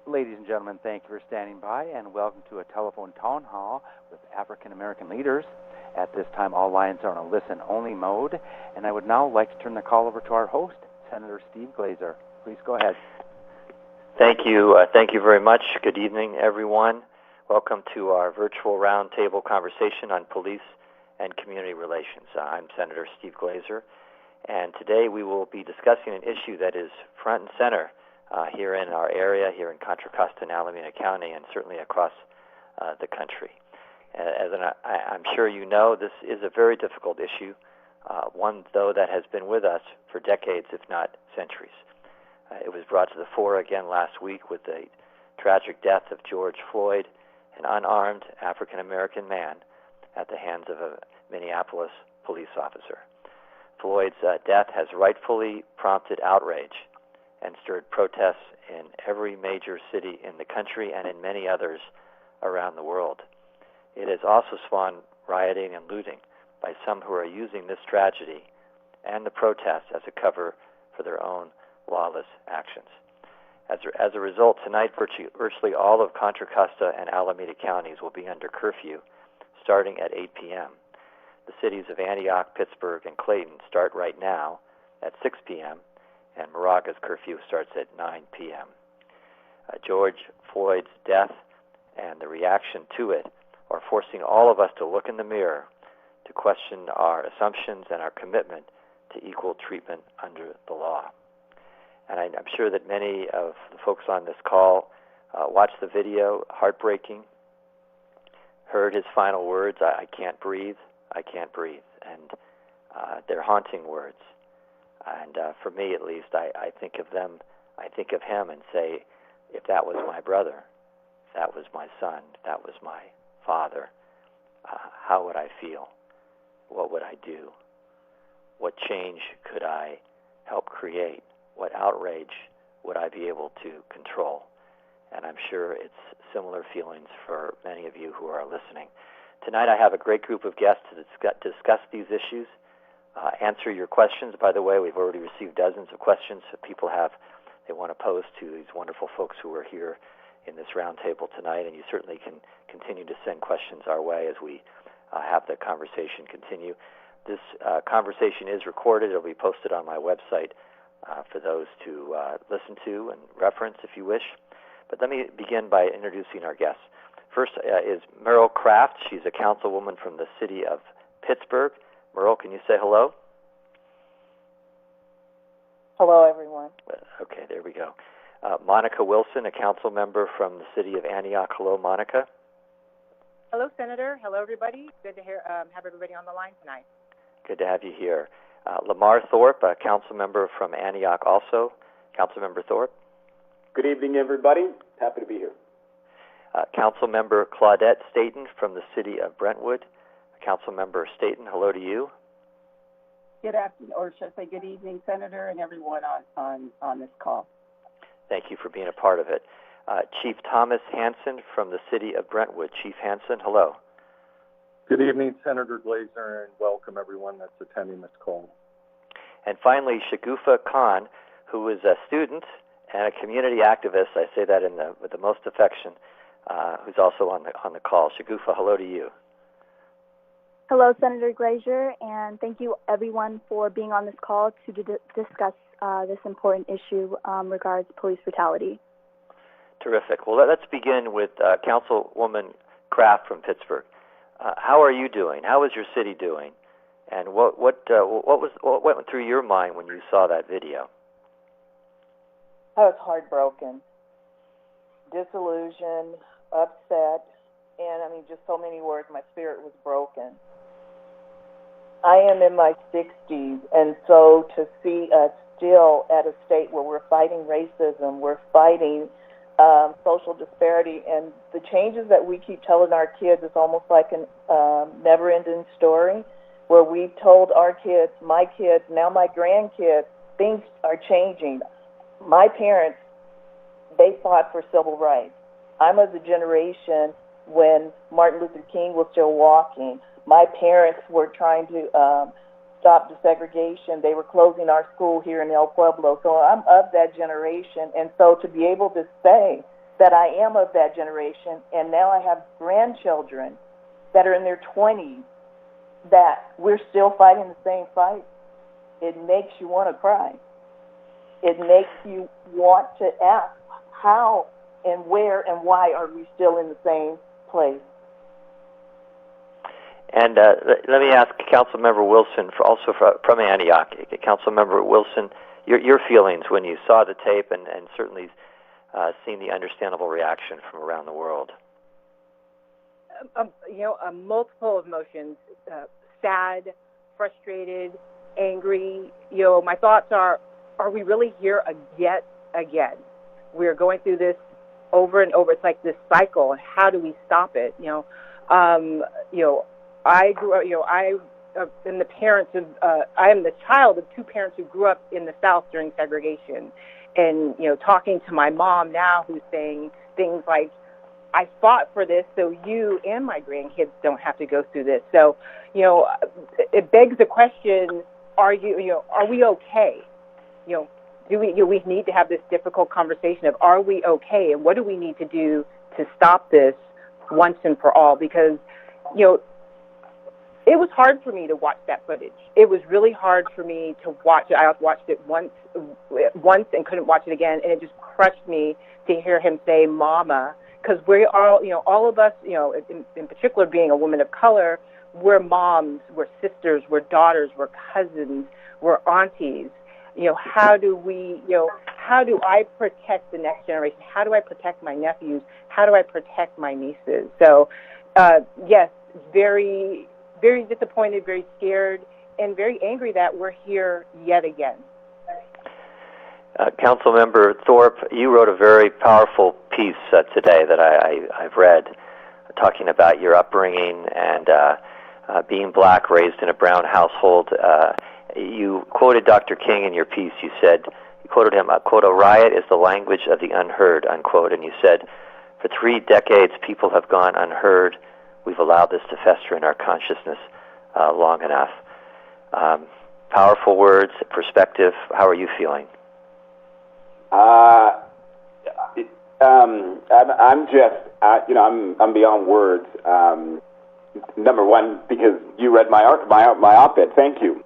Ladies and gentlemen, thank you for standing by, and welcome to a telephone town hall with African American leaders. At this time, all lines are on a listen-only mode, and I would now like to turn the call over to our host, Senator Steve Glazer. Please go ahead. Thank you. Thank you very much. Good evening, everyone. Welcome to our virtual roundtable conversation on police and community relations. I'm Senator Steve Glazer, and today we will be discussing an issue that is front and center here in our area, here in Contra Costa and Alameda County, and certainly across the country. I'm sure you know, this is a very difficult issue, one, though, that has been with us for decades, if not centuries. It was brought to the fore again last week with the tragic death of George Floyd, an unarmed African-American man at the hands of a Minneapolis police officer. Floyd's death has rightfully prompted outrage and stirred protests in every major city in the country and in many others around the world. It has also spawned rioting and looting by some who are using this tragedy and the protests as a cover for their own lawless actions. As a result, tonight virtually all of Contra Costa and Alameda counties will be under curfew starting at 8 p.m. The cities of Antioch, Pittsburgh, and Clayton start right now at 6 p.m., and Moraga's curfew starts at 9 p.m. George Floyd's death and the reaction to it are forcing all of us to look in the mirror, to question our assumptions and our commitment to equal treatment under the law. And I'm sure that many of the folks on this call watched the video, heartbreaking, heard his final words, I can't breathe, I can't breathe. And they're haunting words. And for me, at least, I think of them, I think of him and say, if that was my brother, if that was my son, if that was my father, how would I feel? What would I do? What change could I help create? What outrage would I be able to control? And I'm sure it's similar feelings for many of you who are listening. Tonight I have a great group of guests to discuss these issues, answer your questions. By the way, we've already received dozens of questions that people they want to pose to these wonderful folks who are here in this roundtable tonight, and you certainly can continue to send questions our way as we have the conversation continue. This conversation is recorded. It'll be posted on my website for those to listen to and reference if you wish. But let me begin by introducing our guests. First is Merle Kraft. She's a councilwoman from the city of Pittsburgh. Merle, can you say hello? Hello, everyone. Okay, there we go. Monica Wilson, a council member from the city of Antioch. Hello, Monica. Hello, Senator. Hello, everybody. Good to have everybody on the line tonight. Good to have you here. Lamar Thorpe, a council member from Antioch also. Councilmember Thorpe. Good evening, everybody. Happy to be here. Council member Claudette Staten from the city of Brentwood. Council member Staten, hello to you. Good afternoon, or should I say good evening, Senator, and everyone on this call. Thank you for being a part of it. Chief Thomas Hanson from the city of Brentwood. Chief Hanson, hello. Good evening, Senator Glazer, and welcome everyone that's attending this call. And finally, Shagufa Khan, who is a student and a community activist. I say that with the most affection, who's also on the call. Shagufa, hello to you. Hello, Senator Glazer, and thank you, everyone, for being on this call to discuss this important issue regards police brutality. Terrific. Well, let's begin with Councilwoman Kraft from Pittsburgh. How are you doing? How is your city doing? And what went through your mind when you saw that video? I was heartbroken, disillusioned, upset, and just so many words. My spirit was broken. I am in my 60s, and so to see us still at a state where we're fighting racism, we're fighting social disparity, and the changes that we keep telling our kids is almost like a never-ending story, where we've told our kids, my kids, now my grandkids, things are changing. My parents, they fought for civil rights. I'm of the generation when Martin Luther King was still walking. My parents were trying to stop desegregation. They were closing our school here in El Pueblo. So I'm of that generation. And so to be able to say that I am of that generation, and now I have grandchildren that are in their 20s, that we're still fighting the same fight. It makes you want to cry. It makes you want to ask how and where and why are we still in the same place. And let me ask Councilmember Wilson, from Antioch. Councilmember Wilson, your feelings when you saw the tape and certainly seen the understandable reaction from around the world. Multiple emotions, sad, frustrated, angry. My thoughts are we really here yet again? We're going through this over and over. It's like this cycle, and how do we stop it? I grew up, I am the child of two parents who grew up in the South during segregation. And, talking to my mom now, who's saying things like, I fought for this so you and my grandkids don't have to go through this. So, it begs the question, are we okay? Do we need to have this difficult conversation of, are we okay? And what do we need to do to stop this once and for all? Because, it was hard for me to watch that footage. It was really hard for me to watch it. I watched it once and couldn't watch it again, and it just crushed me to hear him say "mama," because we're all of us, in particular being a woman of color, we're moms, we're sisters, we're daughters, we're cousins, we're aunties. How do I protect the next generation? How do I protect my nephews? How do I protect my nieces? So, yes, very, very disappointed, very scared, and very angry that we're here yet again. Councilmember Thorpe, you wrote a very powerful piece today that I've read, talking about your upbringing and being black, raised in a brown household. You quoted Dr. King in your piece. You quoted him, quote, "A riot is the language of the unheard," unquote, and you said, "For 3 decades, people have gone unheard. We've allowed this to fester in our consciousness long enough." Powerful words, perspective. How are you feeling? I'm just, I'm beyond words. Number one, because you read my op-ed. Thank you.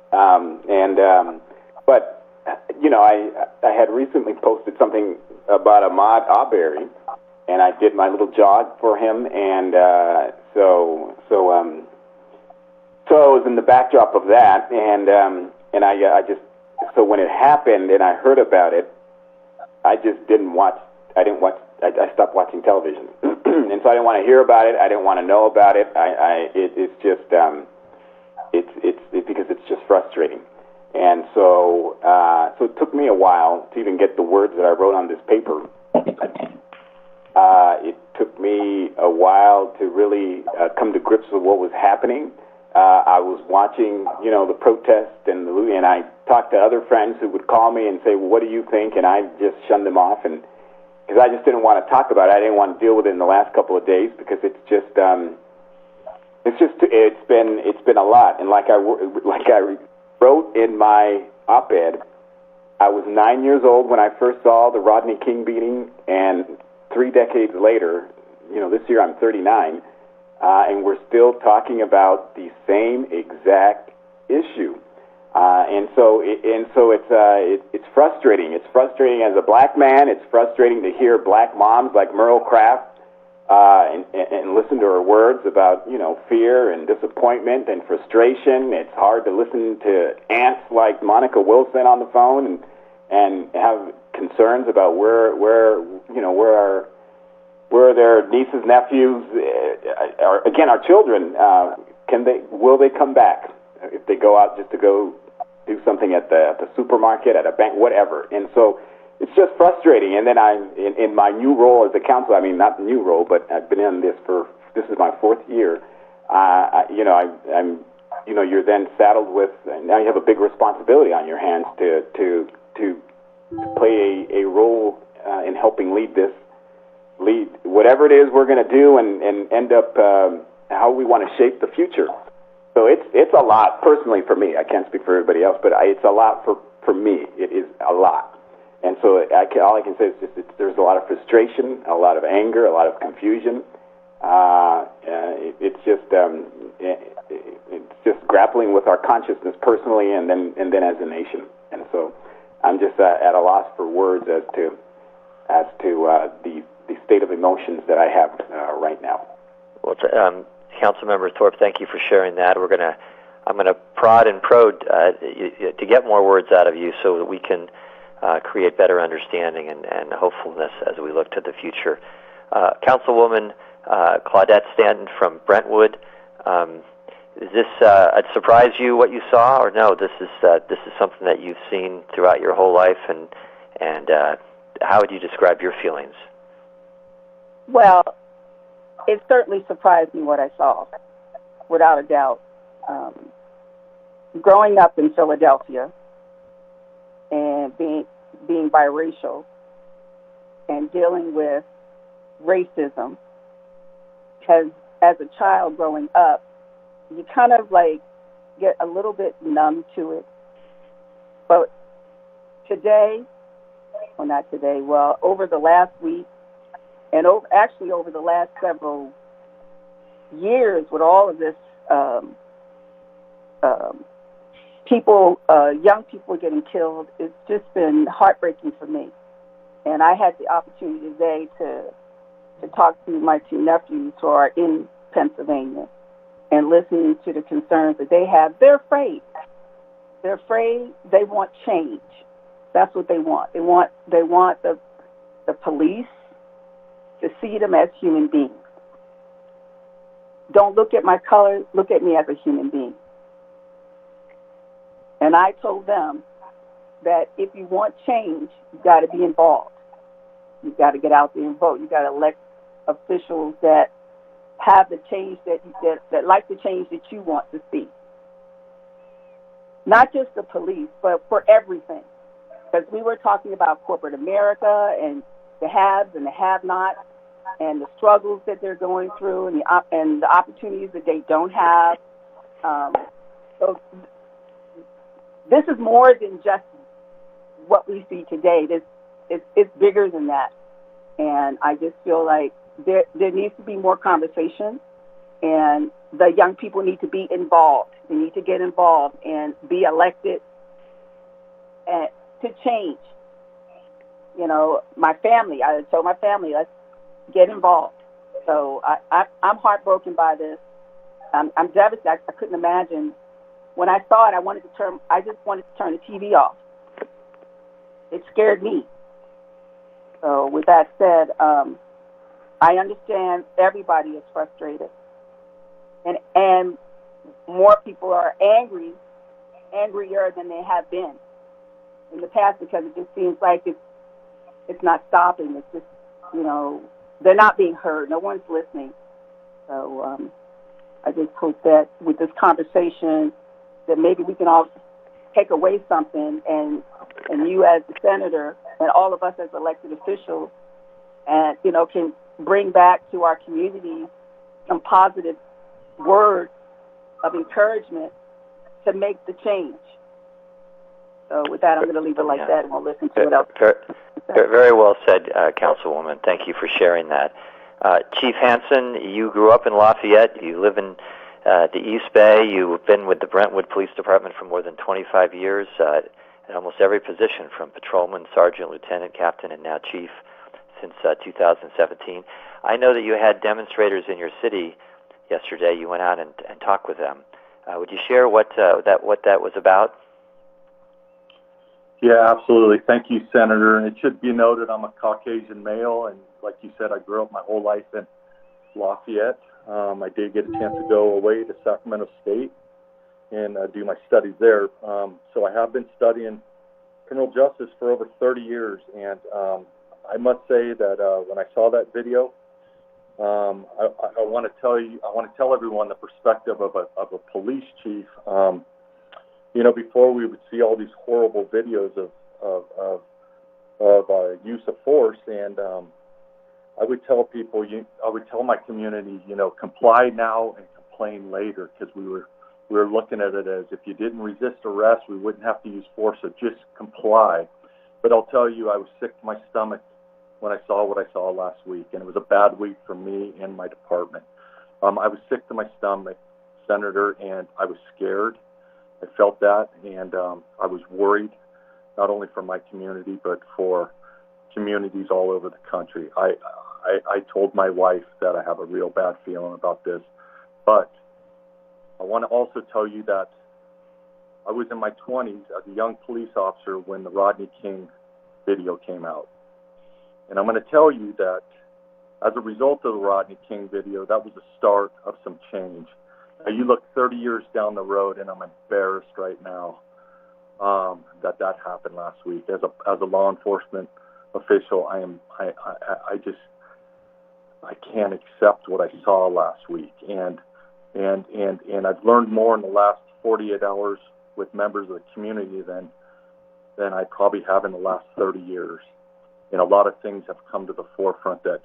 But I had recently posted something about Ahmaud Arbery, and I did my little jog for him, and so it was in the backdrop of that, and I just, so when it happened and I heard about it, I just didn't watch. I stopped watching television, and so I didn't want to hear about it. I didn't want to know about it. It's just it's because it's just frustrating, and so it took me a while to even get the words that I wrote on this paper. It took me a while to really come to grips with what was happening. I was watching, the protest and I talked to other friends who would call me and say, "Well, what do you think?" And I just shunned them off, and because I just didn't want to talk about it. I didn't want to deal with it in the last couple of days because it's been a lot. And like I wrote in my op-ed, I was 9 years old when I first saw the Rodney King beating, and 3 decades later, this year I'm 39. And we're still talking about the same exact issue, and so it's frustrating. It's frustrating as a black man. It's frustrating to hear black moms like Merle Craft and listen to her words about fear and disappointment and frustration. It's hard to listen to aunts like Monica Wilson on the phone and have concerns about where their nieces, nephews, our children, will they come back if they go out just to go do something at the supermarket, at a bank, whatever. And so it's just frustrating. And then in my new role as a counselor, not the new role, but I've been in this is my 4th year. You're then saddled with, now you have a big responsibility on your hands to play a role in helping lead whatever it is we're going to do and end up how we want to shape the future. So it's a lot personally for me. I can't speak for everybody else, but it's a lot for me. It is a lot. And so all I can say is just there's a lot of frustration, a lot of anger, a lot of confusion. It's just grappling with our consciousness personally, and then as a nation. And so I'm just at a loss for words as to the state of emotions that I have right now. Well, Councilmember Thorpe, thank you for sharing that. I'm gonna prod and probe to get more words out of you so that we can create better understanding and hopefulness as we look to the future. Councilwoman Claudette Stanton from Brentwood, is this surprise you what you saw, or no? This is something that you've seen throughout your whole life, and how would you describe your feelings? Well, it certainly surprised me what I saw, without a doubt. Growing up in Philadelphia and being biracial and dealing with racism, because as a child growing up, you kind of like get a little bit numb to it. But today, well, not today, well, over the last week, and over the last several years with all of this, young people getting killed, it's just been heartbreaking for me. And I had the opportunity today to talk to my two nephews who are in Pennsylvania and listening to the concerns that they have. They're afraid. They're afraid. They want change. That's what they want. They want the police to see them as human beings. Don't look at my color. Look at me as a human being. And I told them that if you want change, you've got to be involved. You've got to get out there and vote. You've got to elect officials that have the change that like the change that you want to see. Not just the police, but for everything. Because we were talking about corporate America and the haves and the have-nots and the struggles that they're going through and the opportunities that they don't have. So this is more than just what we see today. It's bigger than that. And I just feel like there needs to be more conversation, and the young people need to be involved. They need to get involved and be elected to change. You know, I told my family, let's get involved. So I'm heartbroken by this. I'm devastated. I couldn't imagine. When I saw it, I just wanted to turn the TV off. It scared me. So with that said, I understand everybody is frustrated, and more people are angrier than they have been in the past, because it just seems like it's not stopping. It's just, they're not being heard. No one's listening. So I just hope that with this conversation that maybe we can all take away something, and you as the senator and all of us as elected officials, and can bring back to our community some positive words of encouragement to make the change. So with that, I'm going to leave it like that, and we'll listen to what else. Very well said, Councilwoman. Thank you for sharing that. Chief Hansen, you grew up in Lafayette. You live in the East Bay. You've been with the Brentwood Police Department for more than 25 years, in almost every position, from patrolman, sergeant, lieutenant, captain, and now chief, since 2017. I know that you had demonstrators in your city yesterday. You went out and talked with them. Would you share what that was about? Yeah, absolutely. Thank you, Senator. And it should be noted, I'm a Caucasian male, and like you said, I grew up my whole life in Lafayette. I did get a chance to go away to Sacramento State and do my studies there. So I have been studying criminal justice for over 30 years, and I must say that when I saw that video, I want to tell everyone the perspective of a police chief. Before we would see all these horrible videos of use of force, and I would tell people, I would tell my community, comply now and complain later, because we were looking at it as if you didn't resist arrest, we wouldn't have to use force, so just comply. But I'll tell you, I was sick to my stomach when I saw what I saw last week, and it was a bad week for me and my department. I was sick to my stomach, Senator, and I was scared. I felt that, and I was worried, not only for my community, but for communities all over the country. I told my wife that I have a real bad feeling about this, but I want to also tell you that I was in my 20s as a young police officer when the Rodney King video came out. And I'm going to tell you that as a result of the Rodney King video, that was the start of some change. Now, you look 30 years down the road, and I'm embarrassed right now that happened last week. As a law enforcement official, I can't accept what I saw last week. And I've learned more in the last 48 hours with members of the community than I probably have in the last 30 years. And a lot of things have come to the forefront that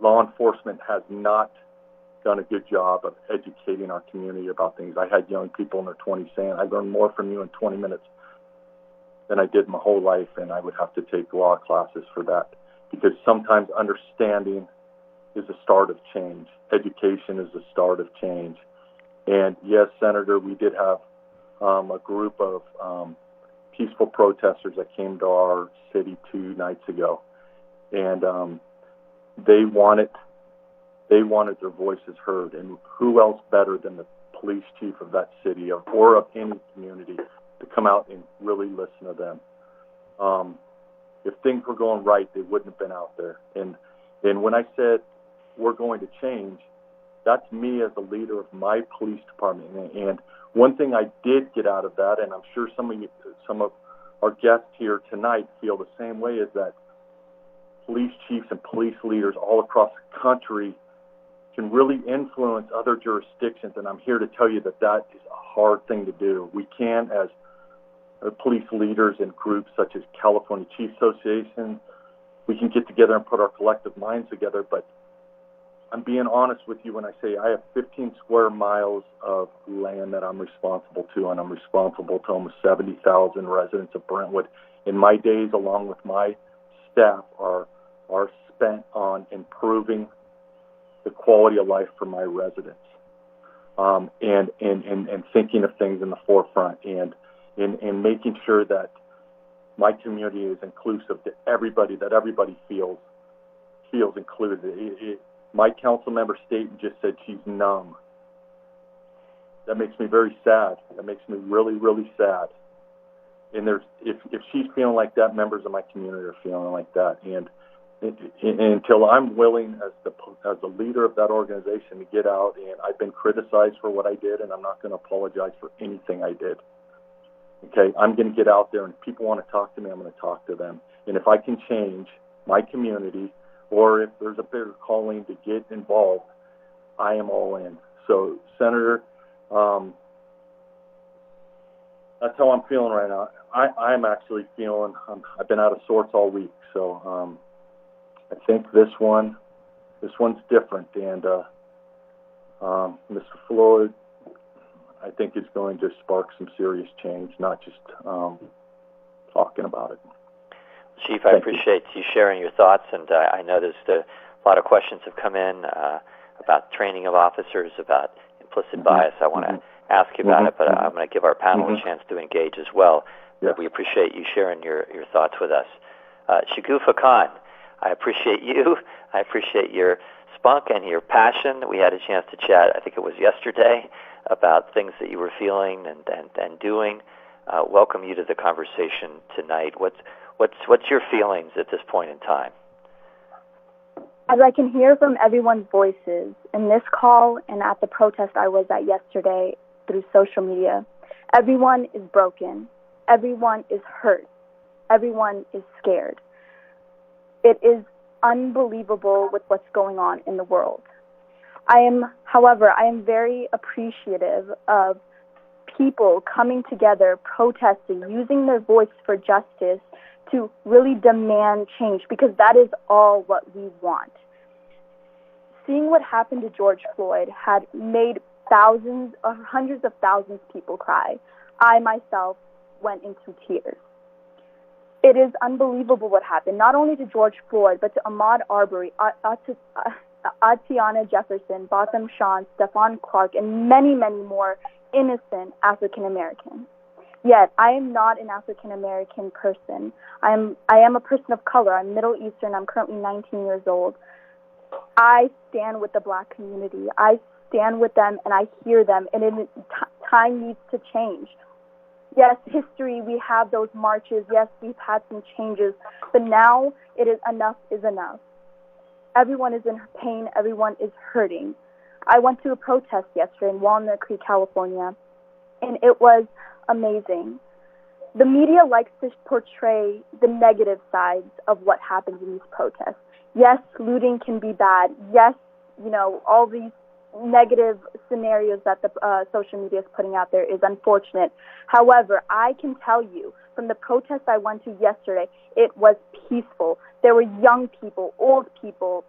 law enforcement has not done a good job of educating our community about things. I had young people in their 20s saying, I learned more from you in 20 minutes than I did my whole life, and I would have to take law classes for that. Because sometimes understanding is the start of change. Education is the start of change. And yes, Senator, we did have a group of peaceful protesters that came to our city 2 nights ago, and they wanted their voices heard. And who else better than the police chief of that city or of any community to come out and really listen to them? If things were going right, they wouldn't have been out there. And when I said we're going to change, that's me as the leader of my police department. And one thing I did get out of that, and I'm sure some of our guests here tonight feel the same way, is that police chiefs and police leaders all across the country can really influence other jurisdictions. And I'm here to tell you that is a hard thing to do. We can, as police leaders in groups such as California Chiefs Association, we can get together and put our collective minds together. But I'm being honest with you when I say I have 15 square miles of land that I'm responsible to, and I'm responsible to almost 70,000 residents of Brentwood. And my days, along with my staff, are spent on improving the quality of life for my residents, and thinking of things in the forefront, and making sure that my community is inclusive to everybody, that everybody feels included. My council member Staten just said she's numb. That makes me very sad. That makes me really, really sad. And if she's feeling like that, members of my community are feeling like that. And until I'm willing, as the leader of that organization, to get out, and I've been criticized for what I did, and I'm not going to apologize for anything I did. Okay, I'm going to get out there, and if people want to talk to me, I'm going to talk to them. And if I can change my community, or if there's a bigger calling to get involved, I am all in. So, Senator, that's how I'm feeling right now. I'm actually feeling, I've been out of sorts all week. So I think this one's different. And Mr. Floyd, I think is going to spark some serious change, not just talking about it. Chief, I appreciate you sharing your thoughts, and I know there's a lot of questions have come in about training of officers, about implicit bias. I want to ask you about it, but I'm going to give our panel a chance to engage as well. Yes. We appreciate you sharing your thoughts with us. Shagufa Khan, I appreciate you. I appreciate your spunk and your passion. We had a chance to chat, I think it was yesterday, about things that you were feeling and doing. Welcome you to the conversation tonight. What's your feelings at this point in time? As I can hear from everyone's voices in this call and at the protest I was at yesterday through social media, everyone is broken. Everyone is hurt. Everyone is scared. It is unbelievable with what's going on in the world. However, I am very appreciative of people coming together, protesting, using their voice for justice to really demand change, because that is all what we want. Seeing what happened to George Floyd had made thousands or hundreds of thousands of people cry. I myself went into tears. It is unbelievable what happened, not only to George Floyd, but to Ahmaud Arbery, Atiana Jefferson, Botham Jean, Stephon Clark, and many, many more innocent African Americans. Yet, I am not an African American person. I am a person of color. I'm Middle Eastern. I'm currently 19 years old. I stand with the Black community. I stand with them, and I hear them, and time needs to change. Yes, history, we have those marches. Yes, we've had some changes, but now it is enough is enough. Everyone is in pain. Everyone is hurting. I went to a protest yesterday in Walnut Creek, California, and it was amazing. The media likes to portray the negative sides of what happens in these protests. Yes, looting can be bad. Yes, all these negative scenarios that the social media is putting out there is unfortunate. However, I can tell you from the protest I went to yesterday, it was peaceful. There were young people, old people,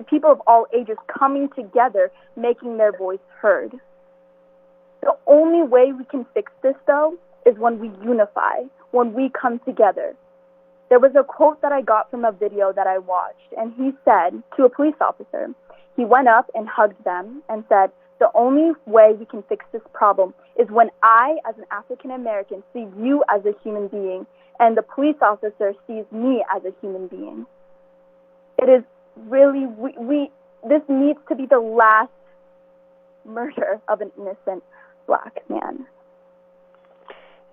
people of all ages coming together, making their voice heard. The only way we can fix this, though, is when we unify, when we come together. There was a quote that I got from a video that I watched, and he said to a police officer, he went up and hugged them and said, the only way we can fix this problem is when I, as an African American, see you as a human being, and the police officer sees me as a human being. It is really, this needs to be the last murder of an innocent Black man.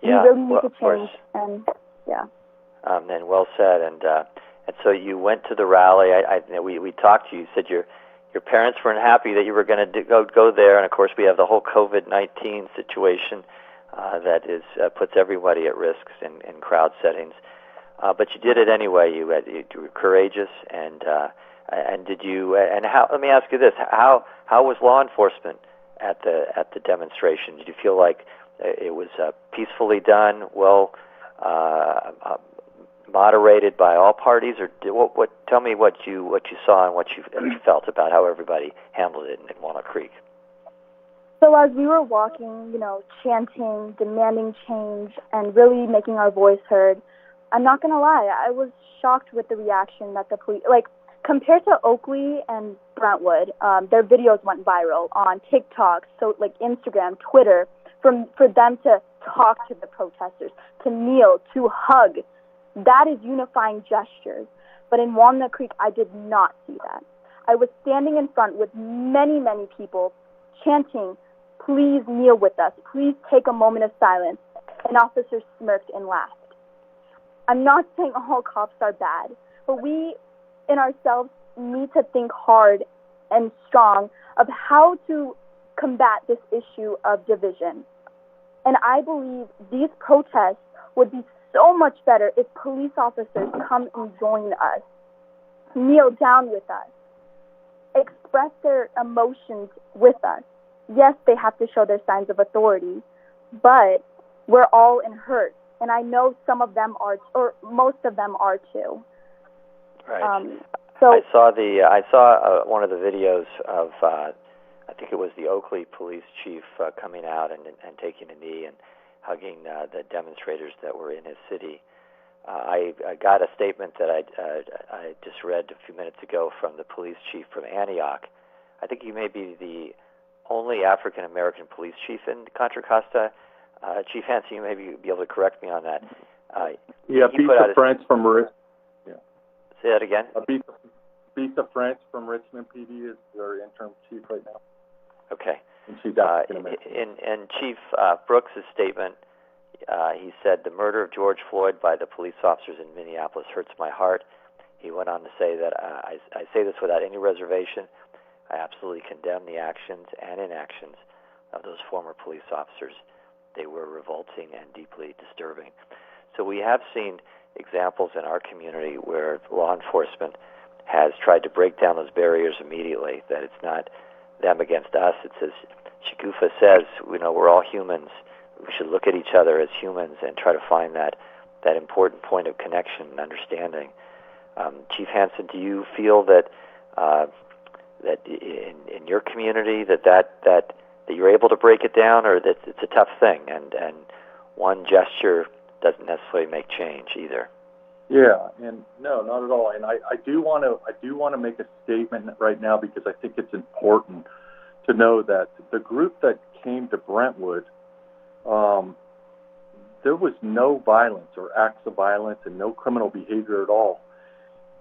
Yeah, we really need to change, course. And yeah. And well said. And so you went to the rally. We talked to you. You said your parents weren't happy that you were going to go there, and of course we have the whole COVID-19 situation that puts everybody at risk in crowd settings. But you did it anyway. You were courageous, and did you? And how? Let me ask you this: how was law enforcement at the demonstration? Did you feel like it was peacefully done, well moderated by all parties, or tell me what you saw and what you felt about how everybody handled it in Walnut Creek? So as we were walking, chanting, demanding change, and really making our voice heard, I'm not going to lie, I was shocked with the reaction that the police, compared to Oakley and Brentwood, their videos went viral on TikTok, so Instagram, Twitter, for them to talk to the protesters, to kneel, to hug. That is unifying gestures. But in Walnut Creek, I did not see that. I was standing in front with many, many people chanting, please kneel with us, please take a moment of silence. And officers smirked and laughed. I'm not saying all cops are bad, but we in ourselves need to think hard and strong of how to combat this issue of division. And I believe these protests would be so much better if police officers come and join us, kneel down with us, express their emotions with us. Yes, they have to show their signs of authority, but we're all in hurt. And I know some of them are, or most of them are too. Right. So I saw one of the videos of I think it was the Oakley police chief coming out and taking a knee and hugging the demonstrators that were in his city. I got a statement that I just read a few minutes ago from the police chief from Antioch. I think he may be the only African American police chief in Contra Costa. Chief Hansen, you may be able to correct me on that. Bisa France from Richmond. Yeah. Say that again. Bisa France from Richmond PD is our interim chief right now. Okay. And she's African American. In Chief Brooks' statement, he said, the murder of George Floyd by the police officers in Minneapolis hurts my heart. He went on to say that, I say this without any reservation, I absolutely condemn the actions and inactions of those former police officers. They were revolting and deeply disturbing. So we have seen examples in our community where law enforcement has tried to break down those barriers immediately, that it's not them against us. It's as Shigufa says, we're all humans. We should look at each other as humans and try to find that important point of connection and understanding. Chief Hansen, do you feel that in your community that you're able to break it down, or that it's a tough thing and one gesture doesn't necessarily make change either. Yeah, and no, not at all. And I do want to make a statement right now because I think it's important to know that the group that came to Brentwood, there was no violence or acts of violence and no criminal behavior at all.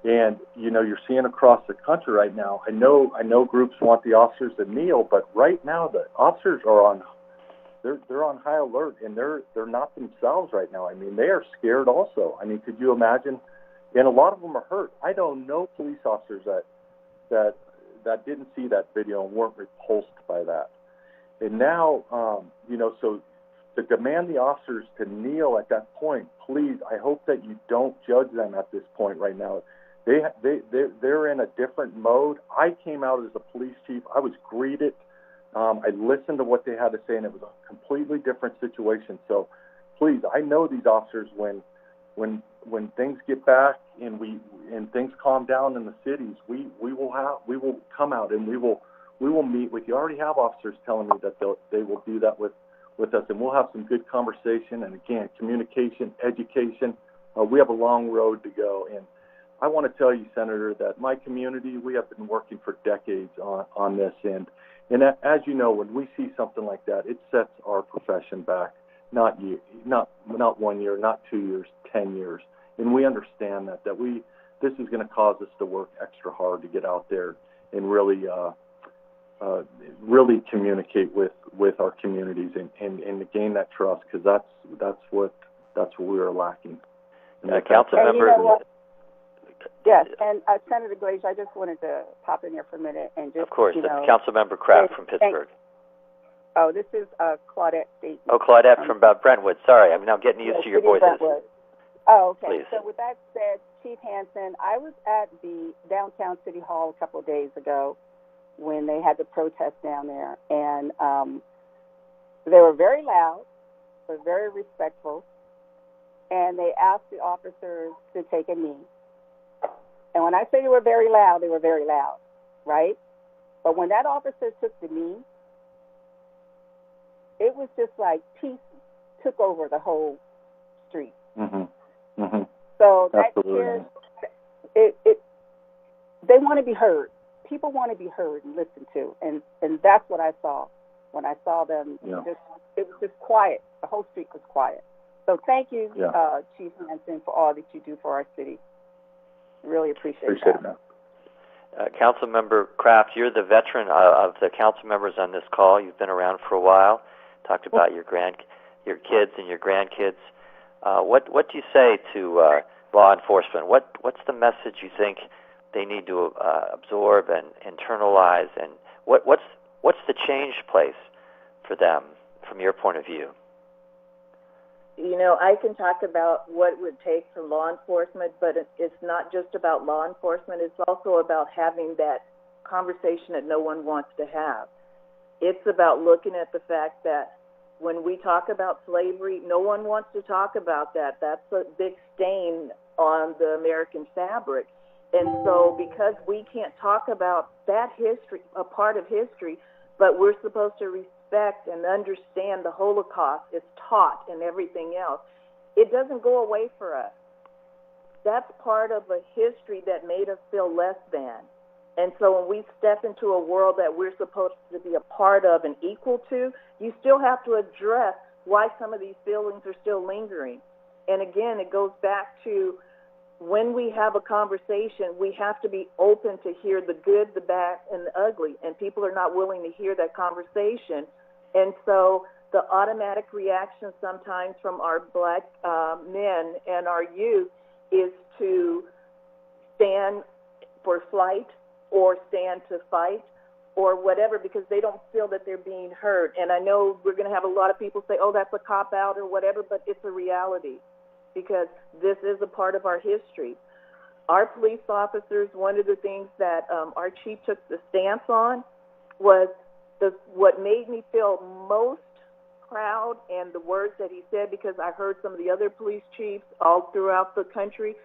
And you're seeing across the country right now. I know groups want the officers to kneel, but right now the officers are they're on high alert, and they're not themselves right now. I mean, they are scared also. I mean, could you imagine? And a lot of them are hurt. I don't know police officers that didn't see that video and weren't repulsed by that. And now, so to demand the officers to kneel at that point, please, I hope that you don't judge them at this point right now. They're in a different mode. I came out as a police chief. I was greeted. I listened to what they had to say, and it was a completely different situation. So, please, I know these officers. When things get back and things calm down in the cities, we will come out and we will meet with you. I already have officers telling me that they will do that with us, and we'll have some good conversation. And again, communication, education. We have a long road to go, and I want to tell you, Senator, that my community, we have been working for decades on this, and as you know, when we see something like that, it sets our profession back, not 1 year, not 2 years, 10 years. And we understand that this is going to cause us to work extra hard to get out there and really communicate with our communities and to gain that trust, because that's what we are lacking. Council member. Yes, and Senator Glazer, I just wanted to pop in here for a minute and just, of course, Councilmember Kraft from Pittsburgh. Oh, this is Claudette Staten. Oh, Claudette from Brentwood. Sorry, I'm now getting used to your voices. Brentwood. Oh, okay. Please. So with that said, Chief Hansen, I was at the downtown City Hall a couple of days ago when they had the protest down there, and they were very loud, they were very respectful, and they asked the officers to take a knee. And when I say they were very loud, right? But when that officer took the knee, it was just like peace took over the whole street. Mm-hmm. Mm-hmm. So that Absolutely. they want to be heard. People want to be heard and listened to, and that's what I saw when I saw them. Yeah. It was just quiet. The whole street was quiet. So thank you, Chief Hansen, for all that you do for our city. Really appreciate that. Councilmember Kraft, you're the veteran of the council members on this call. You've been around for a while. Talked about your kids and your grandkids. What do you say to law enforcement? What's the message you think they need to absorb and internalize? And what's the change place for them from your point of view? I can talk about what it would take for law enforcement, but it's not just about law enforcement. It's also about having that conversation that no one wants to have. It's about looking at the fact that when we talk about slavery, no one wants to talk about that. That's a big stain on the American fabric. And so because we can't talk about that history, a part of history, but we're supposed to respect and understand the Holocaust is taught and everything else, it doesn't go away for us. That's part of a history that made us feel less than. And so when we step into a world that we're supposed to be a part of and equal to, you still have to address why some of these feelings are still lingering. And again, it goes back to when we have a conversation, we have to be open to hear the good, the bad, and the ugly. And people are not willing to hear that conversation. And so the automatic reaction sometimes from our black men and our youth is to stand for flight or stand to fight or whatever, because they don't feel that they're being heard. And I know we're going to have a lot of people say, oh, that's a cop-out or whatever, but it's a reality, because this is a part of our history. Our police officers, one of the things that our chief took the stance on was what made me feel most proud, and the words that he said, because I heard some of the other police chiefs all throughout the country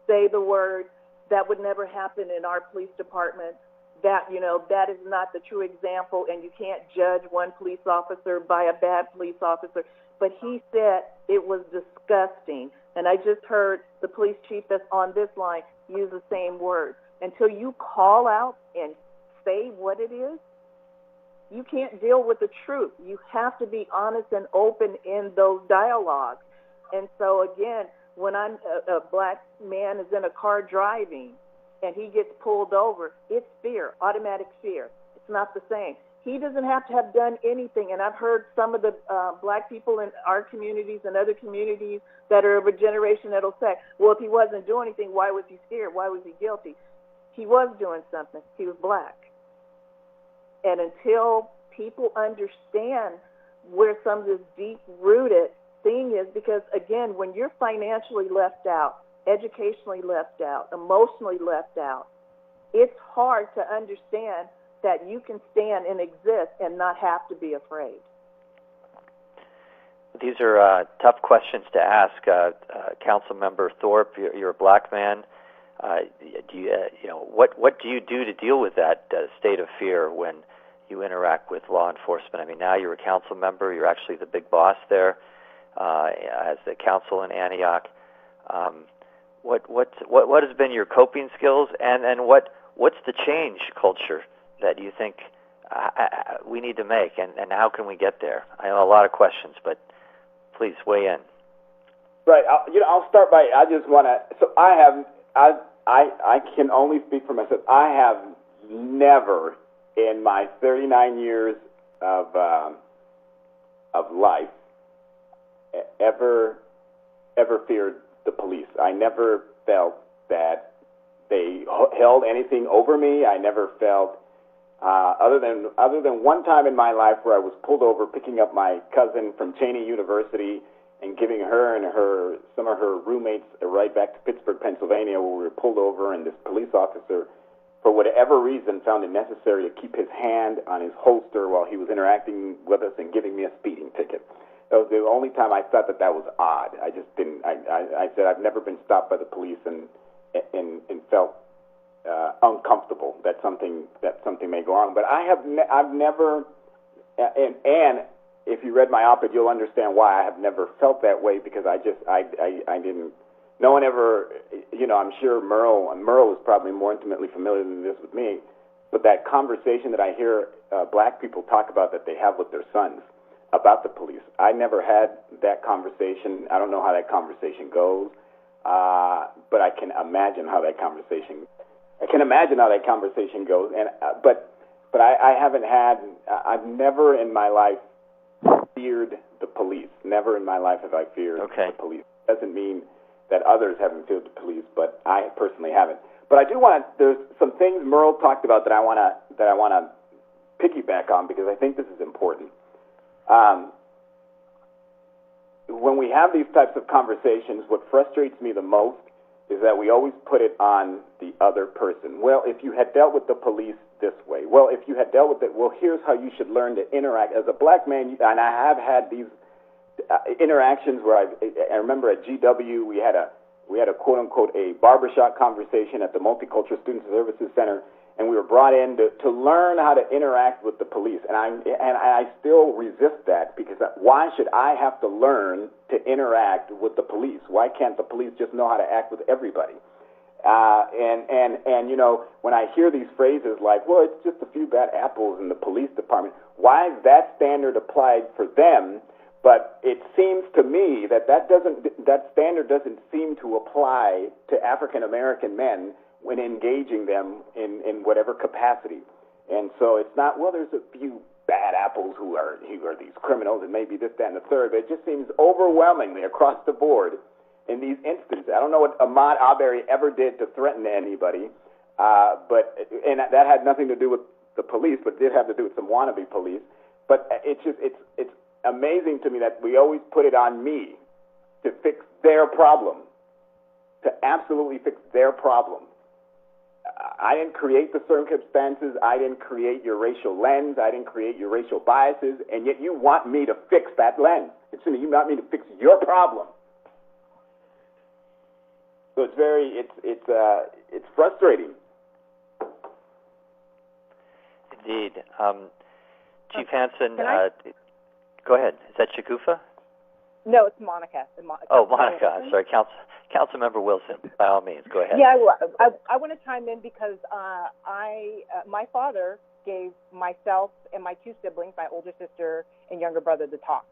say the word, that would never happen in our police department. That, that is not the true example, and you can't judge one police officer by a bad police officer. But he said It was disgusting. And I just heard the police chief that's on this line use the same word. Until you call out and say what it is, you can't deal with the truth. You have to be honest and open in those dialogues. And so, again, when a black man is in a car driving and he gets pulled over, it's fear, automatic fear. It's not the same. He doesn't have to have done anything. And I've heard some of the black people in our communities and other communities that are of a generation that'll say, well, if he wasn't doing anything, why was he scared? Why was he guilty? He was doing something. He was black. And until people understand where some of this deep-rooted thing is, because, again, when you're financially left out, educationally left out, emotionally left out, it's hard to understand that you can stand and exist and not have to be afraid. These are tough questions to ask. Council Member Thorpe, you're a black man. What do you do to deal with that state of fear when you interact with law enforcement? I mean, now you're a council member. You're actually the big boss there as the council in Antioch. What has been your coping skills, and what's the change culture that you think we need to make, and how can we get there? I have a lot of questions, but please weigh in. Right. I'll start by. I just want to. So I can only speak for myself. I have never, in my 39 years of life, ever feared the police. I never felt that they held anything over me. I never felt, other than one time in my life where I was pulled over picking up my cousin from Cheney University and giving her and some of her roommates a ride back to Pittsburgh, Pennsylvania, where we were pulled over, and this police officer, for whatever reason, found it necessary to keep his hand on his holster while he was interacting with us and giving me a speeding ticket. That was the only time I thought that was odd. I just didn't. I said I've never been stopped by the police and felt uncomfortable that something may go wrong. But I've never, and if you read my op-ed, you'll understand why I have never felt that way, because I didn't. No one ever, I'm sure Merle is probably more intimately familiar than this with me, but that conversation that I hear black people talk about that they have with their sons about the police, I never had that conversation. I don't know how that conversation goes, but I can imagine how that conversation goes. And but I haven't had. I've never in my life feared the police. Never in my life have I feared the police. Doesn't mean that others haven't feared the police, but I personally haven't. But I do want to. There's some things Merle talked about that I want to piggyback on, because I think this is important. When we have these types of conversations, what frustrates me the most is that we always put it on the other person. Well, if you had dealt with the police this way, well, if you had dealt with it, well, here's how you should learn to interact. As a black man, and I have had these interactions where I remember at GW we had a quote unquote a barbershop conversation at the Multicultural Student Services Center, and we were brought in to learn how to interact with the police. And I still resist that, because why should I have to learn to interact with the police? Why can't the police just know how to act with everybody? And when I hear these phrases like, well, it's just a few bad apples in the police department, why is that standard applied for them? But it seems to me that that standard doesn't seem to apply to African American men when engaging them in whatever capacity. And so it's not, well, there's a few bad apples who are these criminals and maybe this, that, and the third, but it just seems overwhelmingly across the board in these instances. I don't know what Ahmaud Arbery ever did to threaten anybody, but that had nothing to do with the police, but did have to do with some wannabe police. But it's amazing to me that we always put it on me to fix their problem, to absolutely fix their problem. I didn't create the circumstances. I didn't create your racial lens. I didn't create your racial biases, and yet you want me to fix that lens. You want me to fix your problem. So it's frustrating. Indeed. Chief Hansen, go ahead. Is that Shakufa? No, it's Monica. Monica. Sorry, Councilmember Wilson. By all means, go ahead. Yeah, I want to chime in because my father gave myself and my two siblings, my older sister and younger brother, the talk.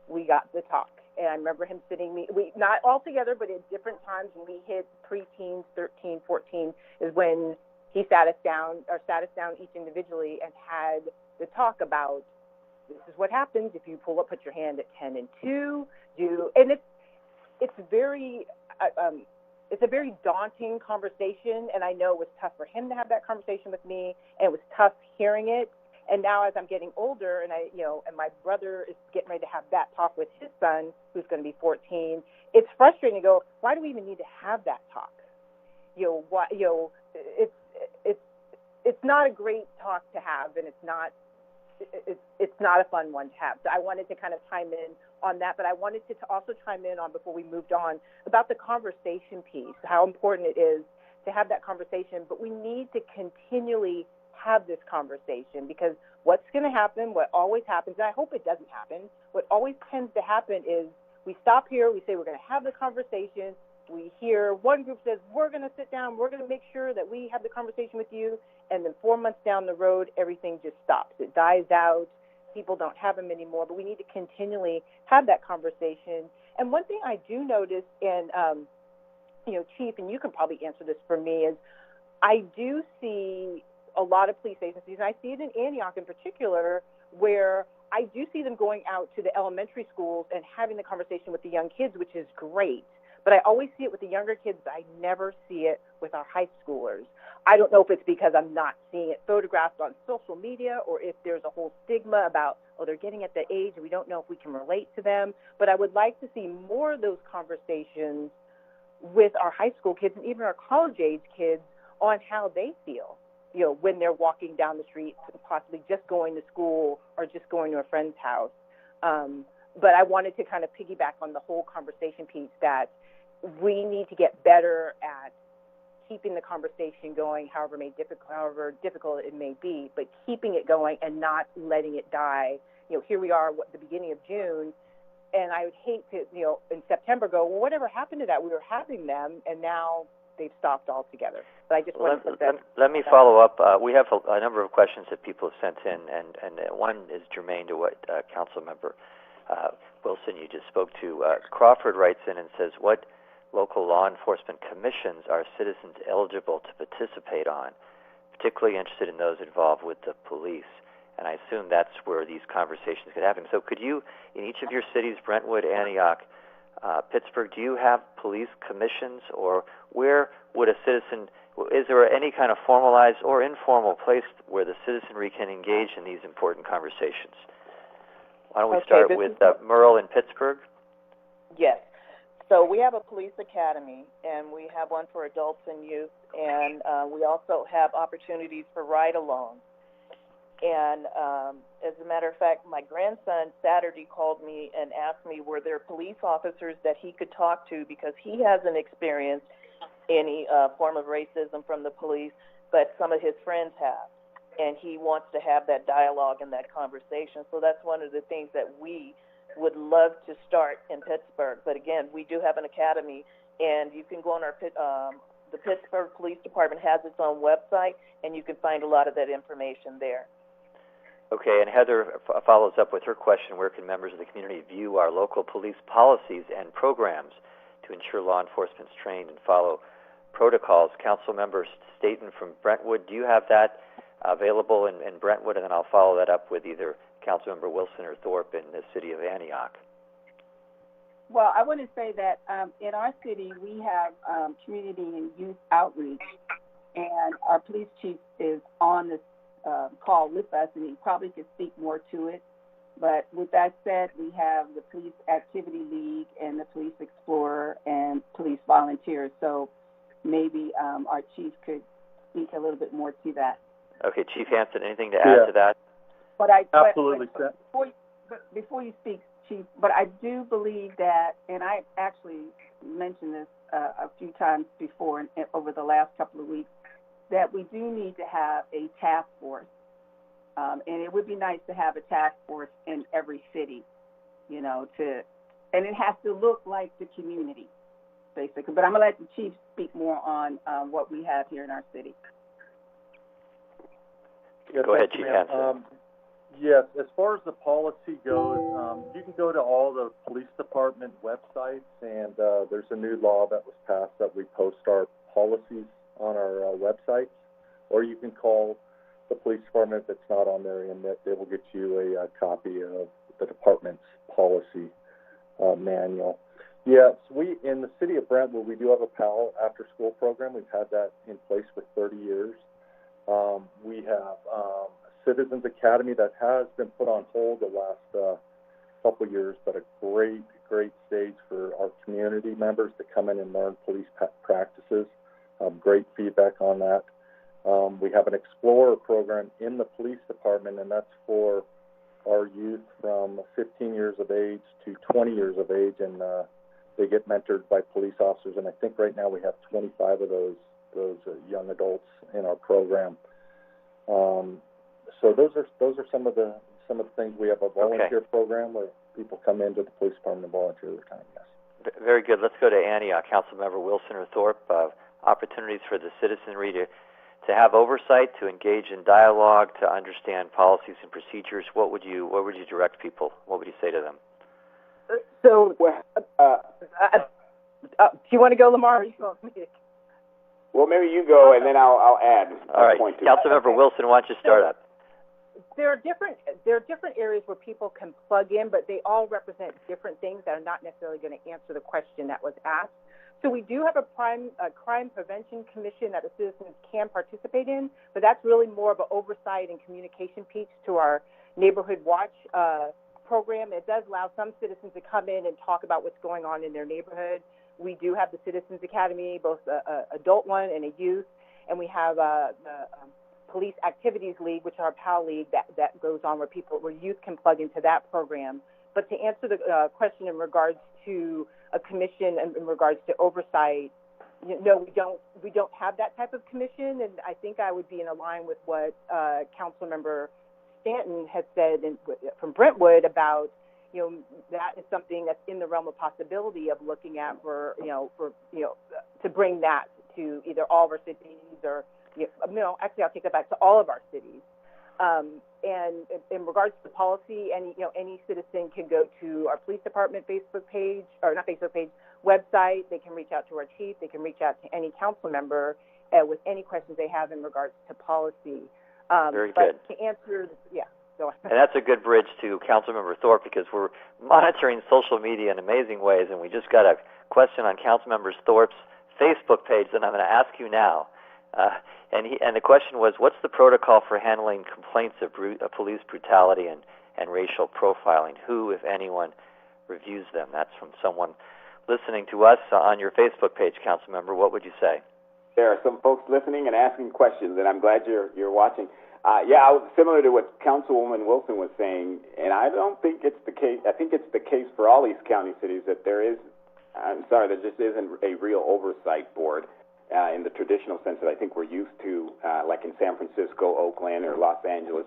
We got the talk. And I remember him we not all together, but at different times when we hit preteens, 13, 14, is when he sat us down each individually and had the talk about, this is what happens if you put your hand at 10 and 2, and it's a very daunting conversation, and I know it was tough for him to have that conversation with me, and it was tough hearing it. And now as I'm getting older, and and my brother is getting ready to have that talk with his son, who's going to be 14, it's frustrating to go, why do we even need to have that talk? It's not a great talk to have, and it's not a fun one to have. So I wanted to kind of chime in on that, but I wanted to also chime in on, before we moved on, about the conversation piece, how important it is to have that conversation, but we need to continually have this conversation, because what's going to happen, what always happens, and I hope it doesn't happen, what always tends to happen is we stop here, we say we're going to have the conversation, we hear one group says, we're going to sit down, we're going to make sure that we have the conversation with you, and then 4 months down the road, everything just stops. It dies out. People don't have them anymore, but we need to continually have that conversation. And one thing I do notice, and, Chief, and you can probably answer this for me, is I do see a lot of police agencies, and I see it in Antioch in particular, where I do see them going out to the elementary schools and having the conversation with the young kids, which is great. But I always see it with the younger kids, but I never see it with our high schoolers. I don't know if it's because I'm not seeing it photographed on social media, or if there's a whole stigma about, they're getting at the age and we don't know if we can relate to them. But I would like to see more of those conversations with our high school kids and even our college-age kids on how they feel, when they're walking down the street, possibly just going to school or just going to a friend's house. But I wanted to kind of piggyback on the whole conversation piece, that we need to get better at keeping the conversation going, however difficult it may be, but keeping it going and not letting it die. Here we are at the beginning of June, and I would hate to, in September go, well, whatever happened to that? We were having them, and now they've stopped altogether. But I just want to put that. Let me follow up. We have a number of questions that people have sent in, and one is germane to what Councilmember Wilson, you just spoke to. Crawford writes in and says, what local law enforcement commissions are citizens eligible to participate on? Particularly interested in those involved with the police. And I assume that's where these conversations could happen. So could you, in each of your cities, Brentwood, Antioch, Pittsburgh, do you have police commissions, or where would a citizen, is there any kind of formalized or informal place where the citizenry can engage in these important conversations? Why don't we start with Merle in Pittsburgh? Yes. So we have a police academy, and we have one for adults and youth, and we also have opportunities for ride-alongs. And as a matter of fact, my grandson Saturday called me and asked me, were there police officers that he could talk to, because he hasn't experienced any form of racism from the police, but some of his friends have. And he wants to have that dialogue and that conversation. So that's one of the things that we would love to start in Pittsburgh. But again, we do have an academy, and you can go on our the Pittsburgh Police Department has its own website, and you can find a lot of that information there. Okay, and Heather follows up with her question, where can members of the community view our local police policies and programs to ensure law enforcement is trained and follow protocols? Councilmember Staten from Brentwood, do you have that available in Brentwood? And then I'll follow that up with either Councilmember Wilson or Thorpe in the city of Antioch. Well, I want to say that in our city, we have community and youth outreach, and our police chief is on this call with us, and he probably could speak more to it. But with that said, we have the Police Activity League and the Police Explorer and police volunteers. So maybe our chief could speak a little bit more to that. Okay, Chief Hansen, anything to add to that? Absolutely. Before you speak, Chief, but I do believe that, and I actually mentioned this a few times before over the last couple of weeks, that we do need to have a task force. And it would be nice to have a task force in every city, to and it has to look like the community, basically. But I'm going to let the chief speak more on what we have here in our city. Yeah, Go ahead, Chief Hansen. Yes, as far as the policy goes, you can go to all the police department websites, and there's a new law that was passed that we post our policies on our websites, or you can call the police department if it's not on there, and they will get you a copy of the department's policy manual. Yes, we in the city of Brentwood, we do have a PAL after-school program. We've had that in place for 30 years. We have a Citizens Academy that has been put on hold the last couple of years, but a great stage for our community members to come in and learn police practices. Great feedback on that. We have an Explorer program in the police department, and that's for our youth from 15 years of age to 20 years of age, and they get mentored by police officers. And I think right now we have 25 of those young adults in our program. So those are some of the things. We have a volunteer program where people come into the police department and volunteer their time. Yes. Very good. Let's go to Annie, Councilmember Wilson or Thorpe. Opportunities for the citizenry to have oversight, to engage in dialogue, to understand policies and procedures. What would you direct people? What would you say to them? So, do you want to go, Lamar, or you want me to? Well, maybe you go, and then I'll add a point to it. Councilmember Wilson, why don't you start up? There are different areas where people can plug in, but they all represent different things that are not necessarily going to answer the question that was asked. So we do have a crime prevention commission that the citizens can participate in, but that's really more of an oversight and communication piece to our neighborhood watch program. It does allow some citizens to come in and talk about what's going on in their neighborhood. We do have the Citizens Academy, both an adult one and a youth, and we have the Police Activities League, which is our PAL league that goes on where youth can plug into that program. But to answer the question in regards to a commission and in regards to oversight, no, we don't have that type of commission, and I think I would be in line with what Councilmember Stanton has said from Brentwood about, that is something that's in the realm of possibility of looking at to bring that to either all of our cities or, actually I'll take that back to all of our cities. And in regards to policy, any citizen can go to our police department website. They can reach out to our chief. They can reach out to any council member with any questions they have in regards to policy. Very good. To answer, go ahead. And that's a good bridge to Councilmember Thorpe, because we're monitoring social media in amazing ways, and we just got a question on Councilmember Thorpe's Facebook page that I'm going to ask you now. And the question was, what's the protocol for handling complaints of police brutality and racial profiling? Who, if anyone, reviews them? That's from someone listening to us on your Facebook page, Councilmember. What would you say? There are some folks listening and asking questions, and I'm glad you're watching. Similar to what Councilwoman Wilson was saying, and I don't think it's the case. I think it's the case for all these county cities that there just isn't a real oversight board in the traditional sense that I think we're used to, like in San Francisco, Oakland, or Los Angeles.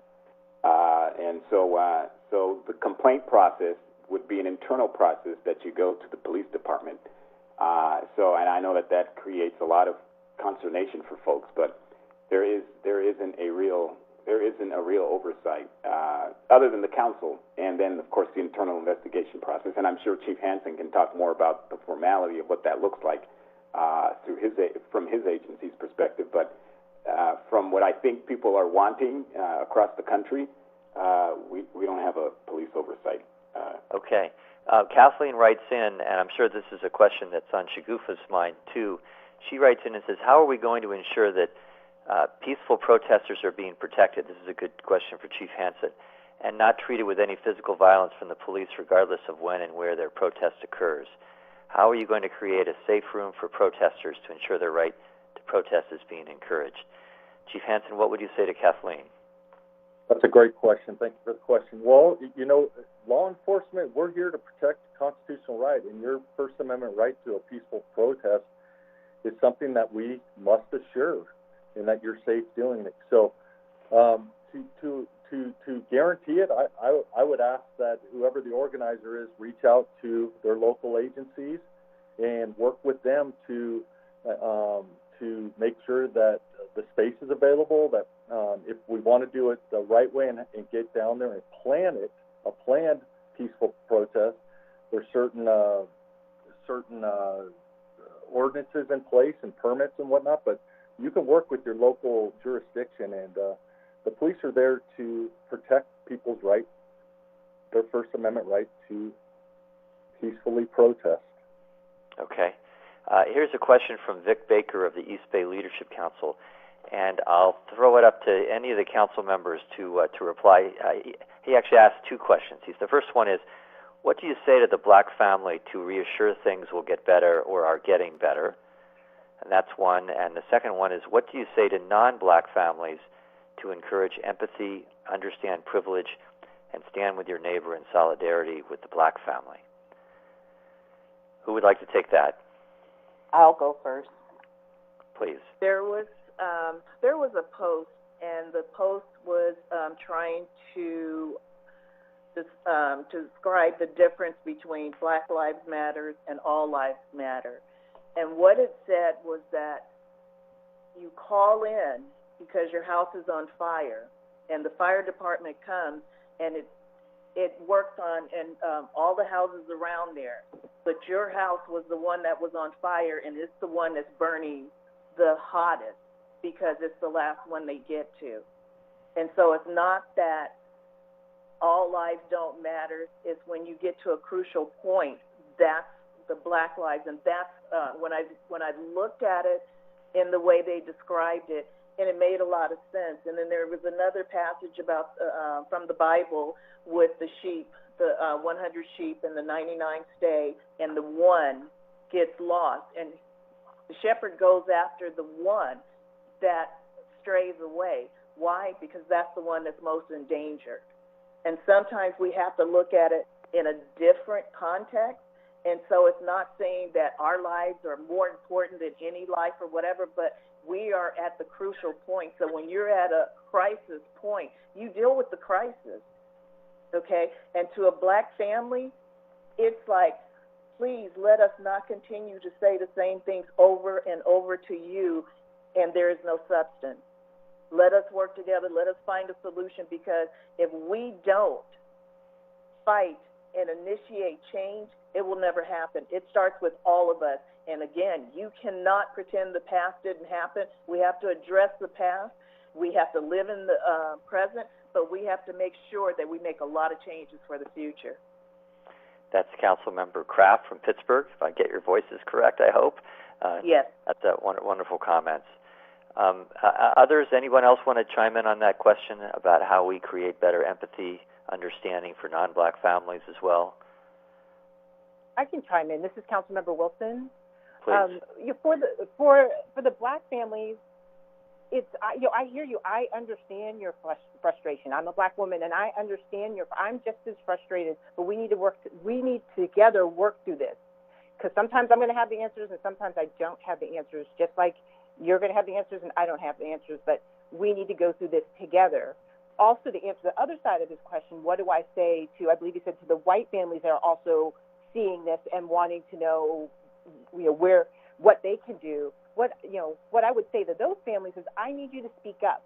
And so the complaint process would be an internal process that you go to the police department. And I know that creates a lot of consternation for folks, but there isn't a real oversight other than the council, and then of course the internal investigation process. And I'm sure Chief Hansen can talk more about the formality of what that looks like from his agency's perspective. But from what I think people are wanting across the country, we don't have a police oversight. Okay. Kathleen writes in, and I'm sure this is a question that's on Shagufa's mind too. She writes in and says, how are we going to ensure that peaceful protesters are being protected? This is a good question for Chief Hansen. And not treated with any physical violence from the police regardless of when and where their protest occurs. How are you going to create a safe room for protesters to ensure their right to protest is being encouraged? Chief Hansen, what would you say to Kathleen? That's a great question. Thank you for the question. Well, law enforcement, we're here to protect the constitutional right, and your First Amendment right to a peaceful protest is something that we must assure, and that you're safe doing it. So to to guarantee it, I would ask that whoever the organizer is reach out to their local agencies and work with them to make sure that the space is available, that if we want to do it the right way and get down there and plan it, a planned peaceful protest, there's certain ordinances in place and permits and whatnot, but you can work with your local jurisdiction, and the police are there to protect people's right, their First Amendment right to peacefully protest. Okay. Here's a question from Vic Baker of the East Bay Leadership Council, and I'll throw it up to any of the council members to reply. He actually asked two questions. The first one is, what do you say to the black family to reassure things will get better or are getting better? And that's one. And the second one is, what do you say to non-black families to encourage empathy, understand privilege, and stand with your neighbor in solidarity with the black family? Who would like to take that? I'll go first. Please. There was a post, and the post was trying to describe the difference between Black Lives Matter and All Lives Matter. And what it said was that you call in because your house is on fire, and the fire department comes, and it works on all the houses around there. But your house was the one that was on fire, and it's the one that's burning the hottest because it's the last one they get to. And so it's not that all lives don't matter. It's when you get to a crucial point, that's the Black lives. And that's when I looked at it in the way they described it, and it made a lot of sense. And then there was another passage about from the Bible with the sheep, the 100 sheep and the 99 stay, and the one gets lost. And the shepherd goes after the one that strays away. Why? Because that's the one that's most in danger. And sometimes we have to look at it in a different context. And so it's not saying that our lives are more important than any life or whatever, but we are at the crucial point. So when you're at a crisis point, you deal with the crisis, okay? And to a black family, it's like, please let us not continue to say the same things over and over to you, and there is no substance. Let us work together. Let us find a solution, because if we don't fight and initiate change, it will never happen. It starts with all of us. And again, you cannot pretend the past didn't happen. We have to address the past. We have to live in the present, but we have to make sure that we make a lot of changes for the future. That's Councilmember Kraft from Pittsburgh, if I get your voices correct, I hope. Yes. That's wonderful comments. Others, anyone else want to chime in on that question about how we create better empathy, understanding for non-black families as well? I can chime in. This is Councilmember Wilson. Please. For the black families, it's I hear you. I understand your frustration. I'm a black woman, and I understand I'm just as frustrated. But we need to together work through this, because sometimes I'm going to have the answers, and sometimes I don't have the answers. Just like you're going to have the answers, and I don't have the answers. But we need to go through this together. Also, to answer the other side of this question, what do I say to? I believe you said to the white families that are also seeing this and wanting to know, what they can do. What I would say to those families is, I need you to speak up.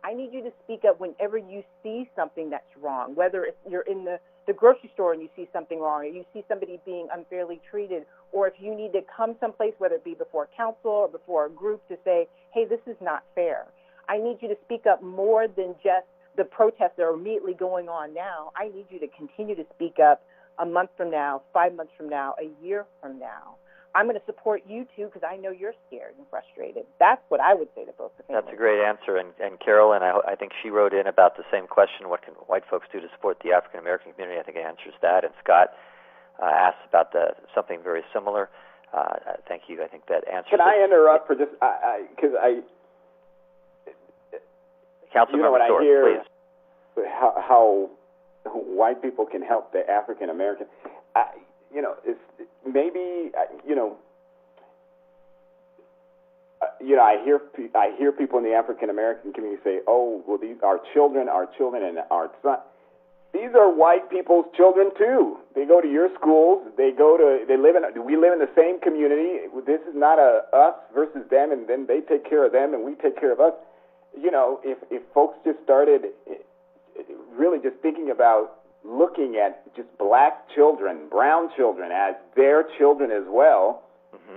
I need you to speak up whenever you see something that's wrong, whether you're in the grocery store and you see something wrong, or you see somebody being unfairly treated, or if you need to come someplace, whether it be before council or before a group, to say, hey, this is not fair. I need you to speak up more than just the protests that are immediately going on now. I need you to continue to speak up a month from now, 5 months from now, a year from now. I'm going to support you, too, because I know you're scared and frustrated. That's what I would say to both the families. That's a great answer. And Carolyn, I think she wrote in about the same question, what can white folks do to support the African-American community? I think it answers that. And Scott asked about something very similar. Thank you. I think that answers it. Can I interrupt for just, because Councilmember when Short, I hear please. how white people can help the African American, it's maybe I hear people in the African American community say, "Oh, well, these are children, and our son." These are white people's children too. They go to your schools. We live in the same community. This is not a us versus them, and then they take care of them, and we take care of us. If folks just started really just thinking about looking at just black children, brown children as their children as well,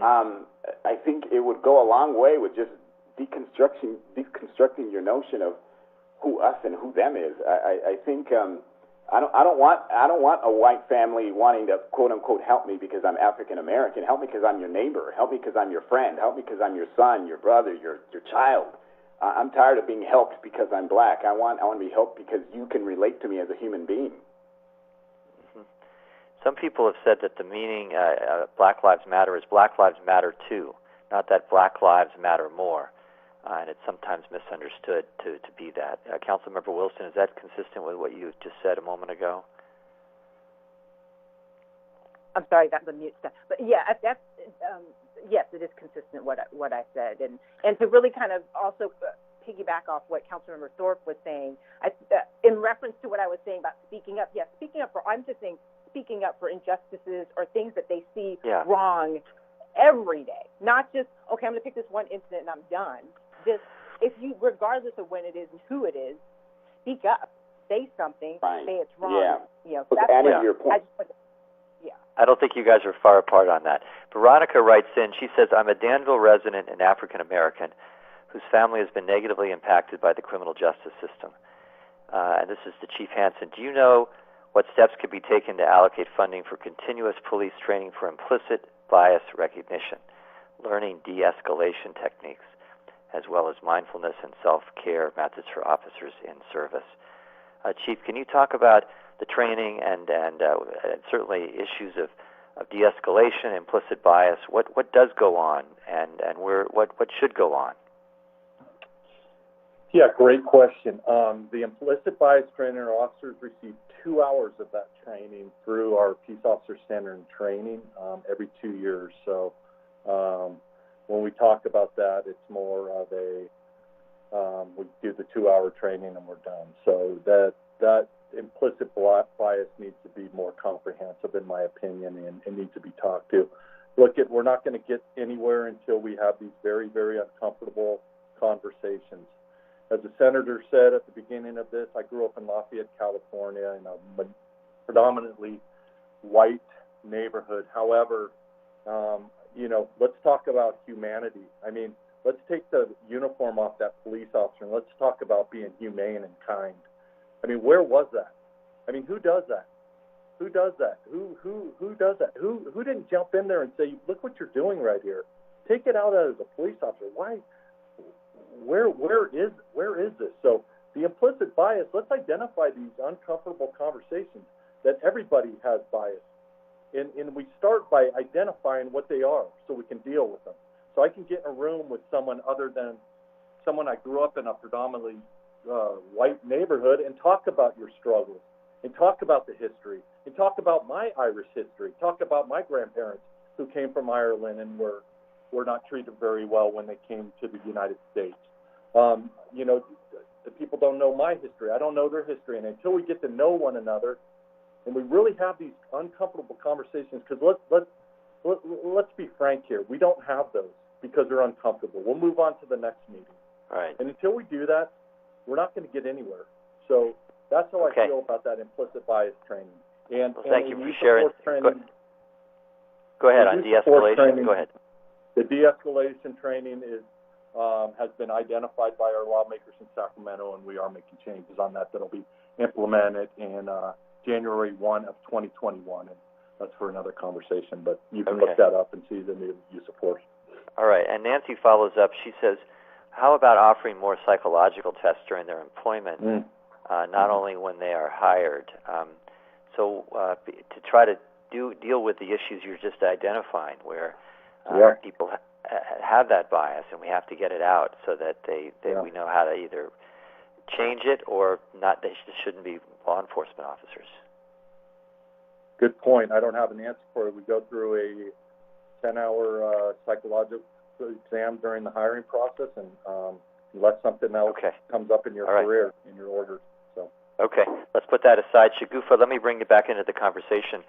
I think it would go a long way with just deconstructing your notion of who us and who them is. I think I don't want a white family wanting to quote unquote help me because I'm African American. Help me because I'm your neighbor. Help me because I'm your friend. Help me because I'm your son, your brother, your child. I'm tired of being helped because I'm black. I want to be helped because you can relate to me as a human being. Some people have said that the meaning Black Lives Matter is Black Lives Matter too, not that Black Lives Matter more. And it's sometimes misunderstood to be that. Councilmember Wilson, is that consistent with what you just said a moment ago? I'm sorry, that's the mute stuff. But yeah, that's yes, it is consistent what I said, and to really kind of also piggyback off what Councilmember Thorpe was saying, in reference to what I was saying about speaking up. Yes, speaking up for, I'm just saying, speaking up for injustices or things that they see wrong every day, not just okay, I'm going to pick this one incident and I'm done. Just if you, regardless of when it is and who it is, speak up, say something, say it's wrong. Yeah. That's adding your point. I don't think you guys are far apart on that. Veronica writes in, she says, I'm a Danville resident and African American whose family has been negatively impacted by the criminal justice system. And this is to Chief Hansen. Do you know what steps could be taken to allocate funding for continuous police training for implicit bias recognition, learning de-escalation techniques, as well as mindfulness and self-care methods for officers in service? Chief, can you talk about the training and certainly issues of de-escalation, implicit bias? What does go on, and what should go on? Yeah, great question. The implicit bias training, our officers receive 2 hours of that training through our Peace Officer Center and training every 2 years. So when we talk about that, it's more of a we do the 2 hour training and we're done. So that implicit bias needs to be more comprehensive, in my opinion, and needs to be talked to. Look, we're not going to get anywhere until we have these very, very uncomfortable conversations. As the senator said at the beginning of this, I grew up in Lafayette, California, in a predominantly white neighborhood. However, let's talk about humanity. I mean, let's take the uniform off that police officer and let's talk about being humane and kind. I mean, where was that? I mean, who does that? Who does that? Who does that? Who didn't jump in there and say, look what you're doing right here? Take it out as a police officer. Why? Where is this? So the implicit bias, let's identify these uncomfortable conversations that everybody has bias. And we start by identifying what they are so we can deal with them. So I can get in a room with someone other than someone I grew up in a predominantly white neighborhood and talk about your struggles and talk about the history and talk about my Irish history, talk about my grandparents who came from Ireland and were not treated very well when they came to the United States. The people don't know my history. I don't know their history. And until we get to know one another and we really have these uncomfortable conversations, because let's be frank here, we don't have those because they're uncomfortable. We'll move on to the next meeting. Right. And until we do that, we're not going to get anywhere. So that's how I feel about that implicit bias training. And thank you for sharing. Go ahead on de-escalation. Go ahead. The de-escalation training has been identified by our lawmakers in Sacramento, and we are making changes on that that'll be implemented in January 1 of 2021. And that's for another conversation, but you can look that up and see the new use of force. All right, and Nancy follows up. She says, how about offering more psychological tests during their employment, not only when they are hired? To try to deal with the issues you're just identifying, where people have that bias, and we have to get it out so that we know how to either change it or not. They shouldn't be law enforcement officers. Good point. I don't have an answer for it. We go through a 10-hour exam during the hiring process, and unless something else comes up in your career, in your orders. So. Okay, let's put that aside. Shagufa, let me bring you back into the conversation.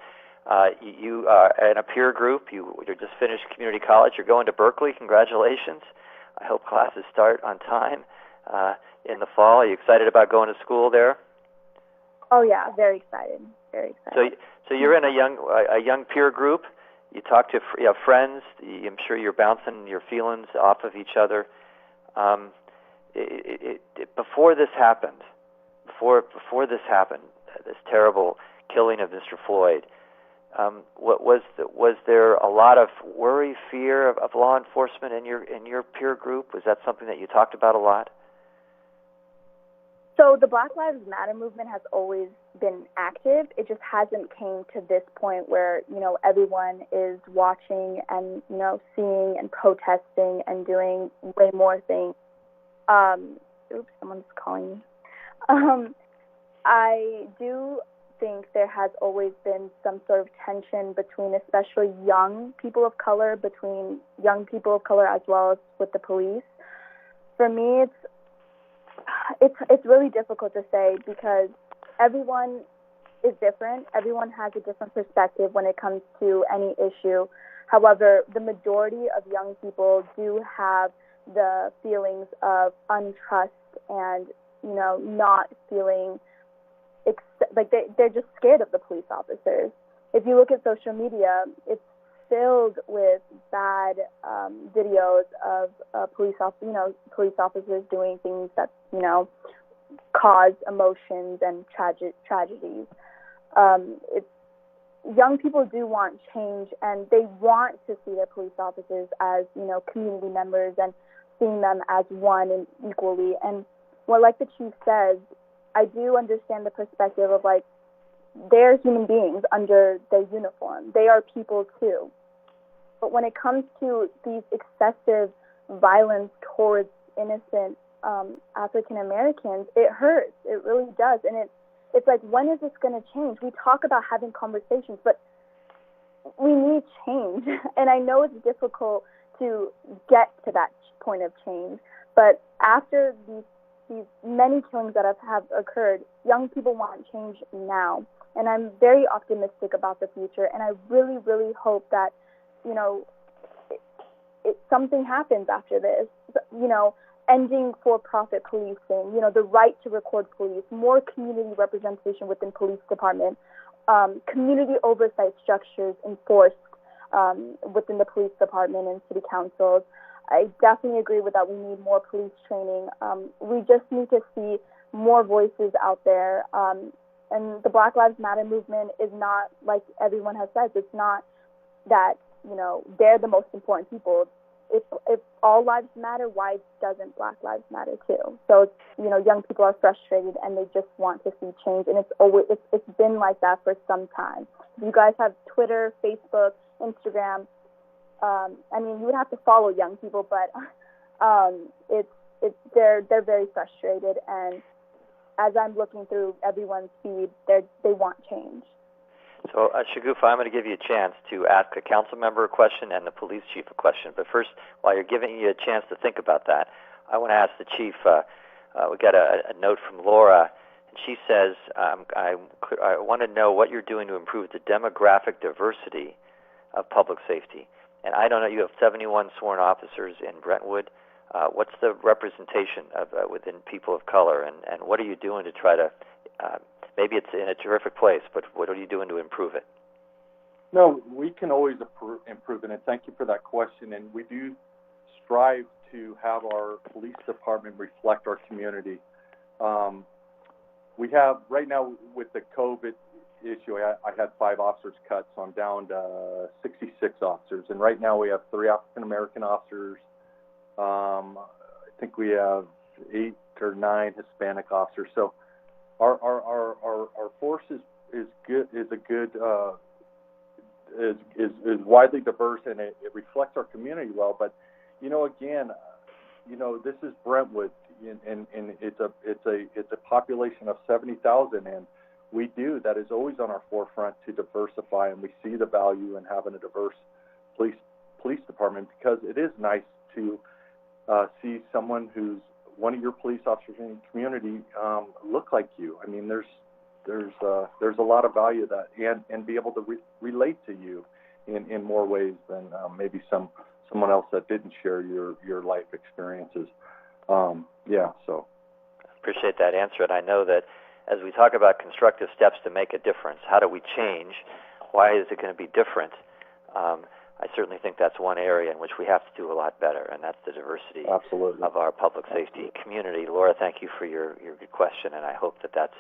You are in a peer group. You're just finished community college. You're going to Berkeley. Congratulations. I hope classes start on time in the fall. Are you excited about going to school there? Oh yeah, very excited. Very excited. So you're in a young peer group. You talk to friends. I'm sure you're bouncing your feelings off of each other. Before this happened, this terrible killing of Mr. Floyd, was there a lot of worry, fear of law enforcement in your peer group? Was that something that you talked about a lot? So the Black Lives Matter movement has always been active. It just hasn't came to this point where, everyone is watching and, seeing and protesting and doing way more things. Oops, someone's calling me. I do think there has always been some sort of tension between especially young people of color, as well as with the police. For me, it's really difficult to say because everyone is different. Everyone has a different perspective when it comes to any issue. However, the majority of young people do have the feelings of untrust and, not feeling like they're just scared of the police officers. If you look at social media, it's filled with bad videos of police officers doing things that cause emotions and tragedies. Young people do want change, and they want to see their police officers as community members and seeing them as one and equally. And like the chief says, I do understand the perspective of they're human beings under their uniform. They are people too. But when it comes to these excessive violence towards innocent African Americans, it hurts. It really does. And it's like, when is this going to change? We talk about having conversations, but we need change. And I know it's difficult to get to that point of change. But after these many killings that have occurred, young people want change now. And I'm very optimistic about the future. And I really, really hope that, something happens after this. Ending for-profit policing, the right to record police, more community representation within police department, community oversight structures enforced within the police department and city councils. I definitely agree with that. We need more police training. We just need to see more voices out there. And the Black Lives Matter movement is not, like everyone has said, it's not that, they're the most important people. If all lives matter, why doesn't Black Lives matter too? So, young people are frustrated and they just want to see change. And it's been like that for some time. You guys have Twitter, Facebook, Instagram. You would have to follow young people, but they're very frustrated. And as I'm looking through everyone's feed, they want change. So, Shagufa, I'm going to give you a chance to ask a council member a question and the police chief a question. But first, while you're giving you a chance to think about that, I want to ask the chief. We got a note from Laura, and she says, I want to know what you're doing to improve the demographic diversity of public safety. And I don't know, you have 71 sworn officers in Brentwood. What's the representation of within people of color, and what are you doing to try to maybe it's in a terrific place, but what are you doing to improve it? No, we can always improve it, and thank you for that question. And we do strive to have our police department reflect our community. We have, right now with the COVID issue, I had 5 officers cut, so I'm down to 66 officers. And right now we have 3 African-American officers. I think we have 8 or 9 Hispanic officers. So our force is widely diverse, and it reflects our community well. But again, this is Brentwood, and it's a population of 70,000, and that is always on our forefront to diversify, and we see the value in having a diverse police police department, because it is nice to see someone who's one of your police officers in the community look like you. I mean, there's a lot of value to that, and be able to relate to you in more ways than maybe someone else that didn't share your life experiences. So appreciate that answer, and I know that as we talk about constructive steps to make a difference, how do we change? Why is it going to be different? I certainly think that's one area in which we have to do a lot better, and that's the diversity of our public safety community. Laura, thank you for your good question, and I hope that that's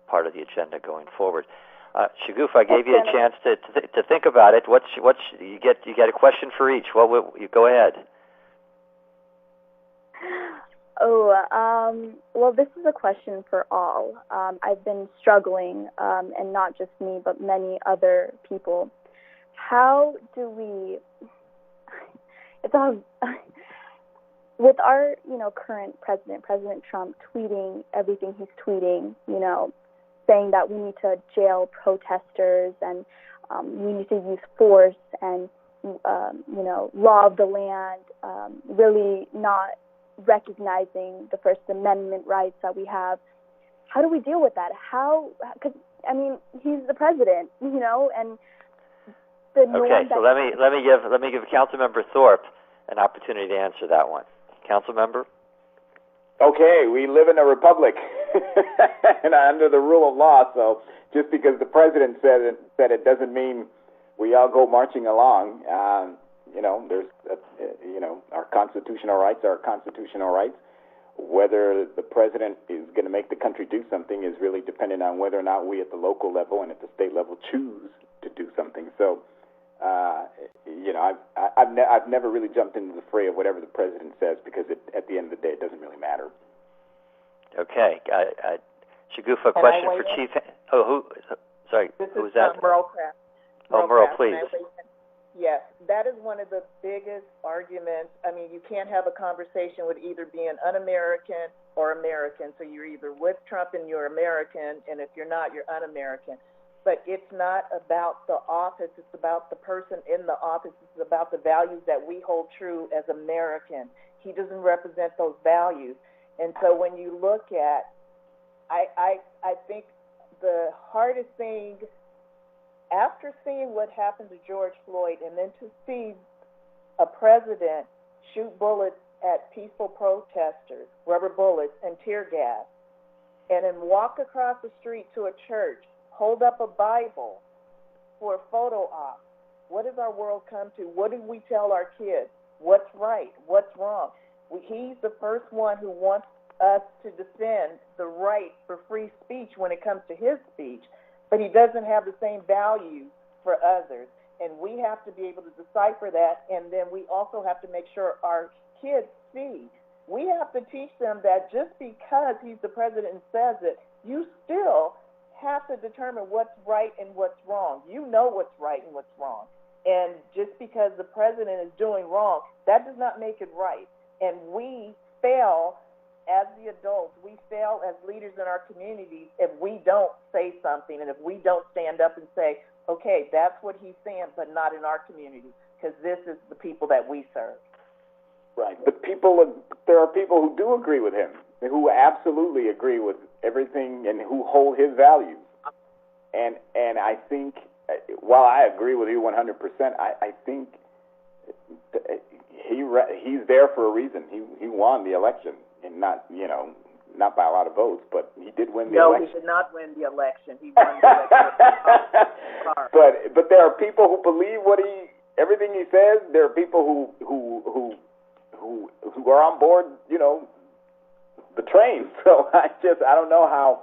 part of the agenda going forward. Shaguf, I gave you a chance to think about it. You get a question for each. You go ahead. Well, this is a question for all. I've been struggling, and not just me, but many other people. How do we, with our, current President Trump tweeting everything he's tweeting, saying that we need to jail protesters and we need to use force and, law of the land, really not recognizing the First Amendment rights that we have. How do we deal with that? Because, he's the president, and okay, so let me give Councilmember Thorpe an opportunity to answer that one. Councilmember? Okay, we live in a republic and under the rule of law, so just because the president said it doesn't mean we all go marching along. There's our constitutional rights are constitutional rights. Whether the president is going to make the country do something is really dependent on whether or not we at the local level and at the state level choose to do something. So I've never really jumped into the fray of whatever the president says, because at the end of the day, it doesn't really matter. Okay. Shaguf, a question for Chief. Who is that? Merle Craft. Merle, please. Yes, that is one of the biggest arguments. You can't have a conversation with either being un-American or American. So you're either with Trump and you're American, and if you're not, you're un-American. But it's not about the office. It's about the person in the office. It's about the values that we hold true as Americans. He doesn't represent those values. And so when you look at, I think the hardest thing, after seeing what happened to George Floyd, and then to see a president shoot bullets at peaceful protesters, rubber bullets and tear gas, and then walk across the street to a church, hold up a Bible for a photo op. What does our world come to? What do we tell our kids? What's right? What's wrong? He's the first one who wants us to defend the right for free speech when it comes to his speech, but he doesn't have the same values for others. And we have to be able to decipher that, and then we also have to make sure our kids see. We have to teach them that just because he's the president and says it, you still have to determine what's right and what's wrong. You know what's right and what's wrong. And just because the president is doing wrong, that does not make it right. And we fail as the adults, we fail as leaders in our communities if we don't say something, and if we don't stand up and say, okay, that's what he's saying, but not in our community, because this is the people that we serve. Right, but there are people who do agree with him, who absolutely agree with everything and who hold his values. And I think, while I agree with you 100%, I think he's there for a reason. He won the election, and not by a lot of votes, but he did win the election. No, he did not win the election. He won the election. But there are people who believe everything he says. There are people who are on board, the train. So I don't know how,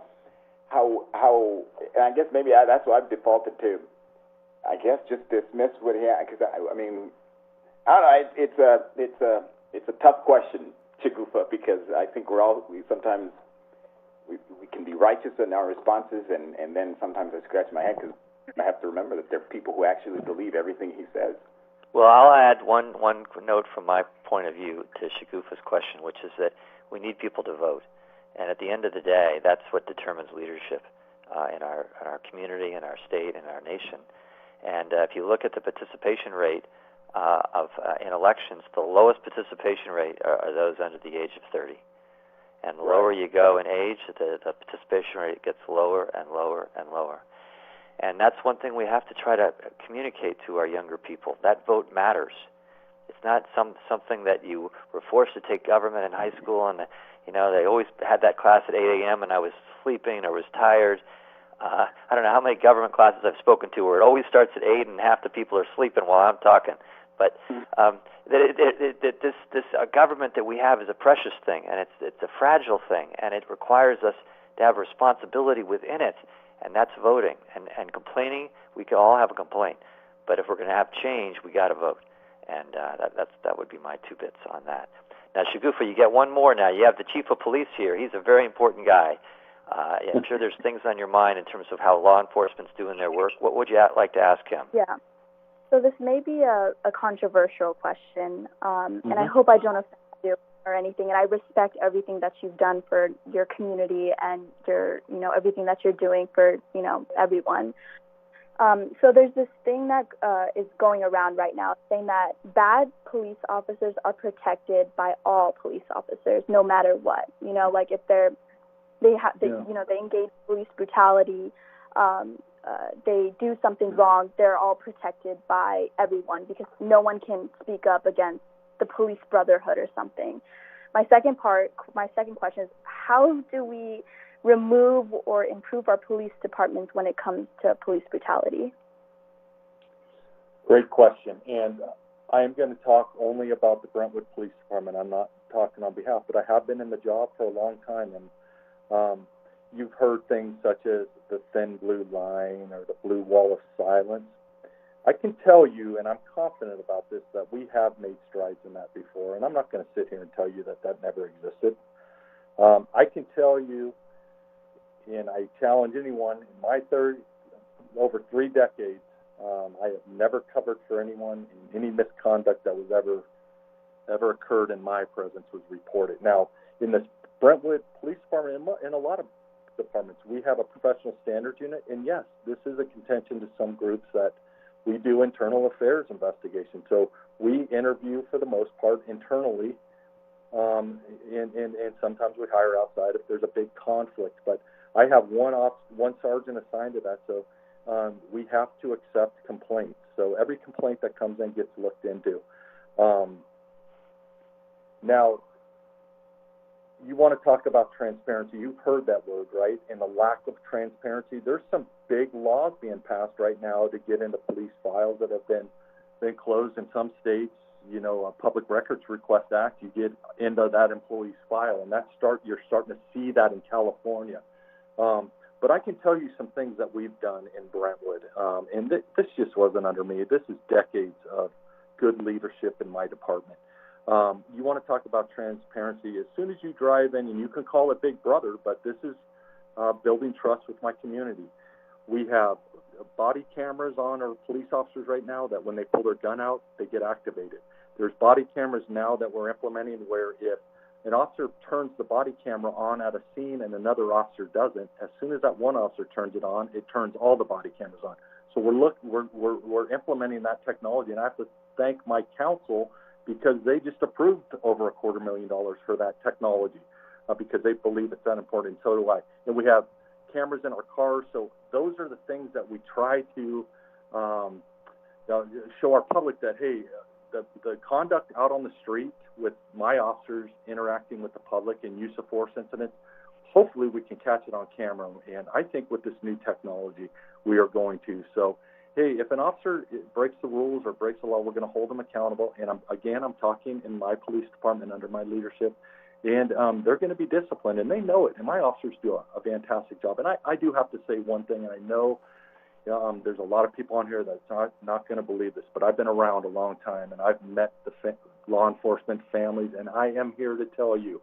and I guess maybe that's what I've defaulted to. I guess just dismiss what he had, because I don't know. It's a tough question, Chigufa, because I think we sometimes can be righteous in our responses, and then sometimes I scratch my head because I have to remember that there are people who actually believe everything he says. Well, I'll add one note from my point of view to Shigufa's question, which is that we need people to vote, and at the end of the day, that's what determines leadership in our community, in our state, in our nation. And if you look at the participation rate in elections, the lowest participation rate are those under the age of 30. And the lower you go in age, the participation rate gets lower and lower and lower. And that's one thing we have to try to communicate to our younger people. That vote matters. It's not something that you were forced to take government in high school, and they always had that class at 8 a.m. and I was sleeping or was tired. I don't know how many government classes I've spoken to where it always starts at 8 and half the people are sleeping while I'm talking. But this government that we have is a precious thing, and it's a fragile thing, and it requires us to have responsibility within it, and that's voting. And complaining, we can all have a complaint, but if we're going to have change, we got to vote. And that would be my 2 bits on that. Now, Shagufa, you get one more now. You have the chief of police here. He's a very important guy. I'm sure there's things on your mind in terms of how law enforcement's doing their work. What would you like to ask him? Yeah. So this may be a controversial question, and I hope I don't offend you or anything. And I respect everything that you've done for your community and everything that you're doing for everyone. So there's this thing that is going around right now saying that bad police officers are protected by all police officers, no matter what. Like if they engage police brutality, they do something wrong, they're all protected by everyone because no one can speak up against the police brotherhood or something. My second question is, how do we remove or improve our police departments when it comes to police brutality? Great question. And I am going to talk only about the Brentwood Police Department. I'm not talking on behalf, but I have been in the job for a long time, and you've heard things such as the thin blue line or the blue wall of silence. I can tell you, and I'm confident about this, that we have made strides in that before, and I'm not going to sit here and tell you that never existed. I can tell you, and I challenge anyone, in my over 3 decades, I have never covered for anyone, and any misconduct that was ever occurred in my presence was reported. Now, in the Brentwood Police Department, in a lot of departments, we have a professional standards unit, and yes, this is a contention to some groups that we do internal affairs investigations. So we interview for the most part internally, and sometimes we hire outside if there's a big conflict. But I have one sergeant assigned to that, so we have to accept complaints. So every complaint that comes in gets looked into. Now, you want to talk about transparency. You've heard that word, right? And the lack of transparency. There's some big laws being passed right now to get into police files that have been closed in some states. A Public Records Request Act, you get into that employee's file, and you're starting to see that in California. But I can tell you some things that we've done in Brentwood, and this just wasn't under me. This is decades of good leadership in my department. You want to talk about transparency. As soon as you drive in, and you can call it Big Brother, but this is building trust with my community. We have body cameras on our police officers right now that when they pull their gun out, they get activated. There's body cameras now that we're implementing where if an officer turns the body camera on at a scene and another officer doesn't, as soon as that one officer turns it on, it turns all the body cameras on. So we're implementing that technology, and I have to thank my council because they just approved over $250,000 for that technology because they believe it's that important, and so do I. And we have cameras in our cars, so those are the things that we try to show our public that, hey, the conduct out on the street with my officers interacting with the public and use of force incidents, hopefully we can catch it on camera. And I think with this new technology, we are going to. So, hey, if an officer breaks the rules or breaks the law, we're going to hold them accountable. And I'm talking in my police department under my leadership, and they're going to be disciplined, and they know it. And my officers do a fantastic job. And I do have to say one thing, and I know there's a lot of people on here that's not going to believe this, but I've been around a long time, and I've met the law enforcement families, and I am here to tell you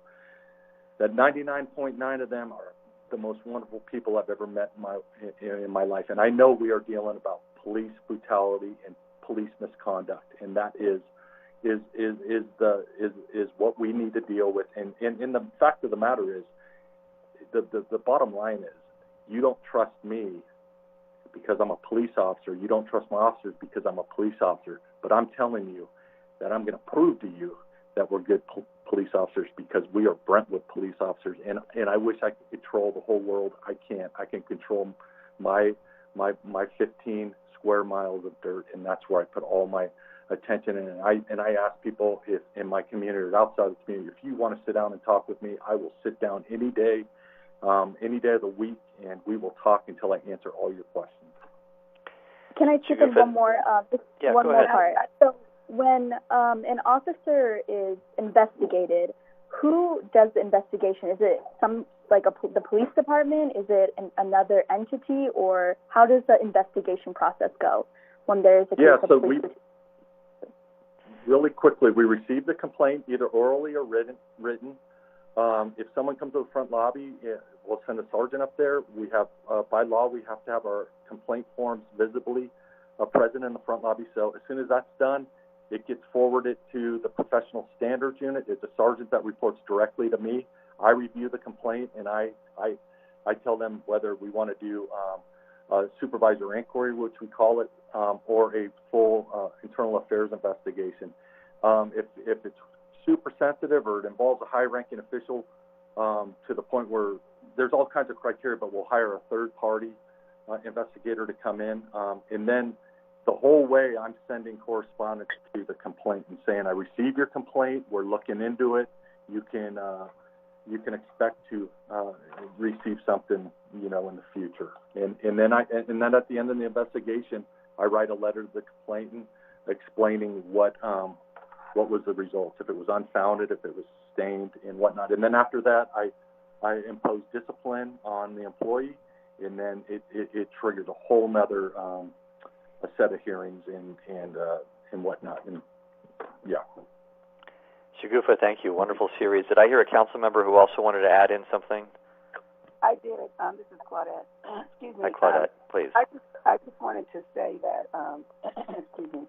that 99.9 of them are the most wonderful people I've ever met in my life. And I know we are dealing about police brutality and police misconduct, and that is what we need to deal with. And the fact of the matter is, the bottom line is, you don't trust me, because I'm a police officer. You don't trust my officers because I'm a police officer. But I'm telling you that I'm going to prove to you that we're good police officers because we are Brentwood police officers. And I wish I could control the whole world. I can't. I can control my 15 square miles of dirt, and that's where I put all my attention in. And I ask people if in my community or outside the community, if you want to sit down and talk with me, I will sit down any day of the week, and we will talk until I answer all your questions. Can I chip in one more? One more part. So when an officer is investigated, who does the investigation? Is it the police department? Is it another entity, or how does the investigation process go when there is a case of police? Really quickly, we receive the complaint either orally or written. If someone comes to the front lobby, we'll send a sergeant up there. We have, by law, we have to have our complaint forms visibly present in the front lobby. So as soon as that's done, it gets forwarded to the professional standards unit. It's a sergeant that reports directly to me. I review the complaint, and I tell them whether we want to do a supervisor inquiry, which we call it, or a full internal affairs investigation. If it's super sensitive or it involves a high-ranking official to the point where there's all kinds of criteria, but we'll hire a third-party investigator to come in. And then the whole way I'm sending correspondence to the complaint and saying, I received your complaint, we're looking into it, you can expect to receive something, in the future. And then at the end of the investigation, I write a letter to the complainant explaining what was the results, if it was unfounded, if it was sustained, and whatnot. And then after that, I impose discipline on the employee, and then it triggers a whole nother a set of hearings and whatnot. And yeah. Shagufa, thank you. Wonderful series. Did I hear a council member who also wanted to add in something? I did. This is Claudette. Excuse me. Hi, Claudette, please. I just wanted to say that, excuse me.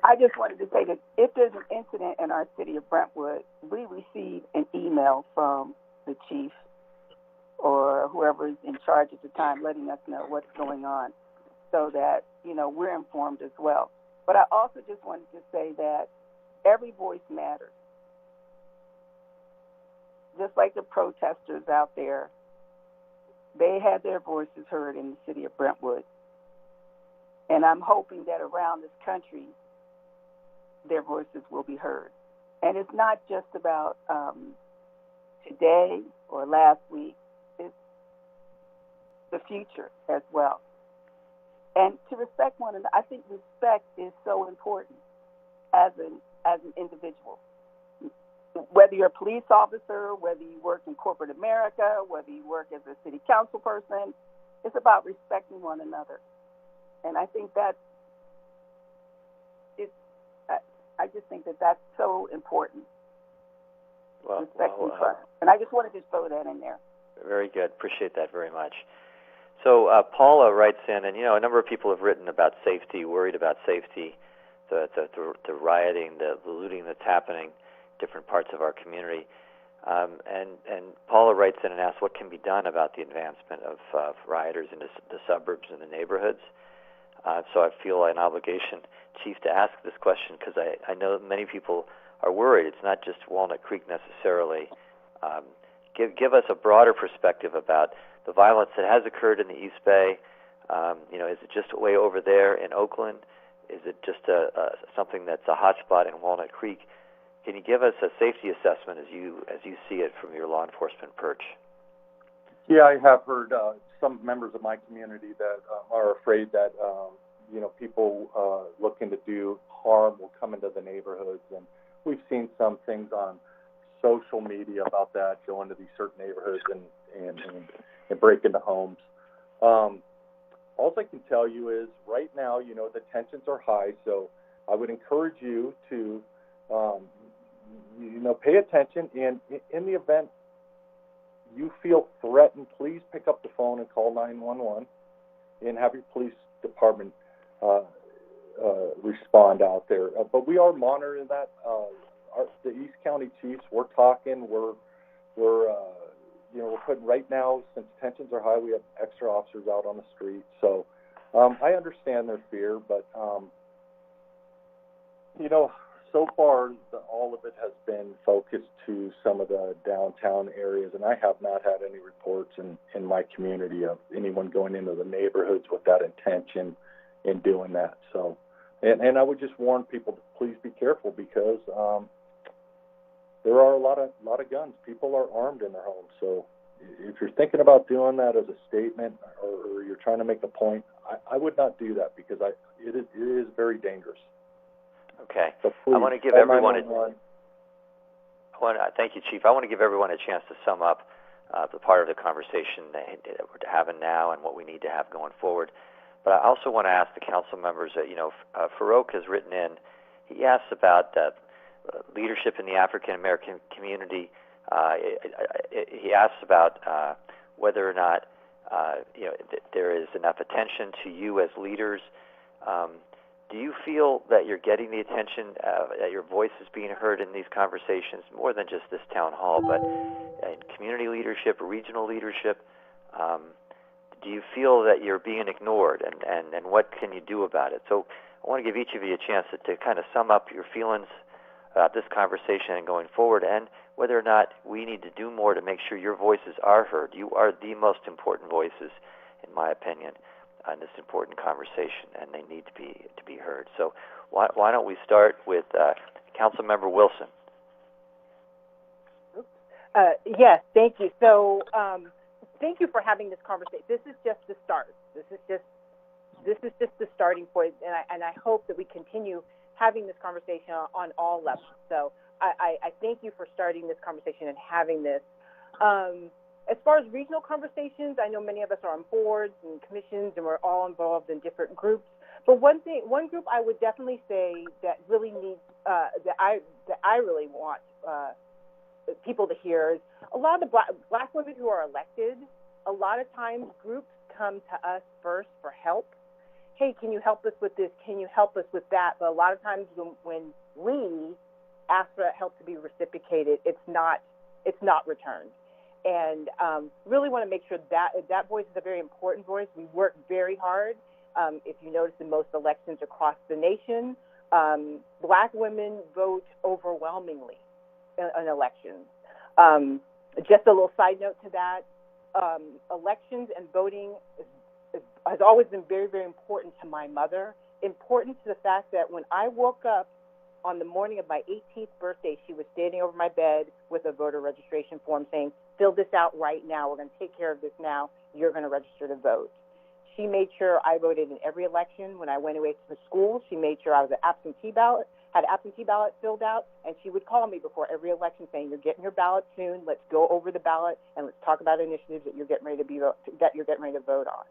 I just wanted to say that if there's an incident in our city of Brentwood, we receive an email from the chief or whoever is in charge at the time letting us know what's going on so that, we're informed as well. But I also just wanted to say that every voice matters. Just like the protesters out there, they had their voices heard in the city of Brentwood. And I'm hoping that around this country, their voices will be heard. And it's not just about today or last week. It's the future as well. And to respect one another, I think respect is so important as an individual. Whether you're a police officer, whether you work in corporate America, whether you work as a city council person, it's about respecting one another. And I think I just think that that's so important. Respecting each other. And I just wanted to throw that in there. Very good. Appreciate that very much. So Paula writes in, and a number of people have written about safety, worried about safety, the rioting, the looting that's happening in different parts of our community. And Paula writes in and asks what can be done about the advancement of rioters into the suburbs and the neighborhoods. So I feel an obligation, Chief, to ask this question because I know that many people are worried. It's not just Walnut Creek necessarily. Give us a broader perspective about the violence that has occurred in the East Bay. Is it just way over there in Oakland? Is it just something that's a hot spot in Walnut Creek? Can you give us a safety assessment as you see it from your law enforcement perch? Yeah, I have heard some members of my community that are afraid that people looking to do harm will come into the neighborhoods, and we've seen some things on social media about that, go into these certain neighborhoods and break into homes. All I can tell you is right now, the tensions are high, so I would encourage you to, pay attention, and in the event you feel threatened, please pick up the phone and call 911 and have your police department respond out there. But we are monitoring that. The East County chiefs, we're talking. We're putting right now, since tensions are high, we have extra officers out on the street. So I understand their fear, but so far all of it has been focused to some of the downtown areas, and I have not had any reports in my community of anyone going into the neighborhoods with that intention in doing that. So, and I would just warn people to please be careful, because there are a lot of guns. People are armed in their homes. So if you're thinking about doing that as a statement, or you're trying to make a point, I would not do that, because it is very dangerous. Okay. So please, I want to give everyone thank you, Chief. I want to give everyone a chance to sum up the part of the conversation that we're having now and what we need to have going forward. But I also want to ask the council members that, Farouk has written in. He asks about leadership in the African American community. He asks about whether or not there is enough attention to you as leaders. Do you feel that you're getting the attention, that your voice is being heard in these conversations, more than just this town hall, but in community leadership, regional leadership? Do you feel that you're being ignored, and what can you do about it? So I want to give each of you a chance to kind of sum up your feelings about this conversation and going forward, and whether or not we need to do more to make sure your voices are heard. You are the most important voices, in my opinion, on this important conversation, and they need to be heard. So why don't we start with Councilmember Wilson? Yes, thank you. So thank you for having this conversation. This is just the start. This is just the starting point, and I hope that we continue having this conversation on all levels. So I thank you for starting this conversation and having this. As far as regional conversations, I know many of us are on boards and commissions, and we're all involved in different groups. But one group I would definitely say that really needs that I really want people to hear is a lot of the black women who are elected. A lot of times, groups come to us first for help. Hey, can you help us with this? Can you help us with that? But a lot of times, when we ask for that help to be reciprocated, it's not returned. And really want to make sure that voice is a very important voice. We work very hard. If you notice, in most elections across the nation, black women vote overwhelmingly in elections. Just a little side note to that, elections and voting has always been very, very important to my mother. Important to the fact that when I woke up on the morning of my 18th birthday, she was standing over my bed with a voter registration form saying, fill this out right now. We're going to take care of this now. You're going to register to vote. She made sure I voted in every election. When I went away to school, she made sure I was an absentee ballot, had an absentee ballot filled out, and she would call me before every election saying, you're getting your ballot soon. Let's go over the ballot and let's talk about initiatives that you're getting ready to vote on.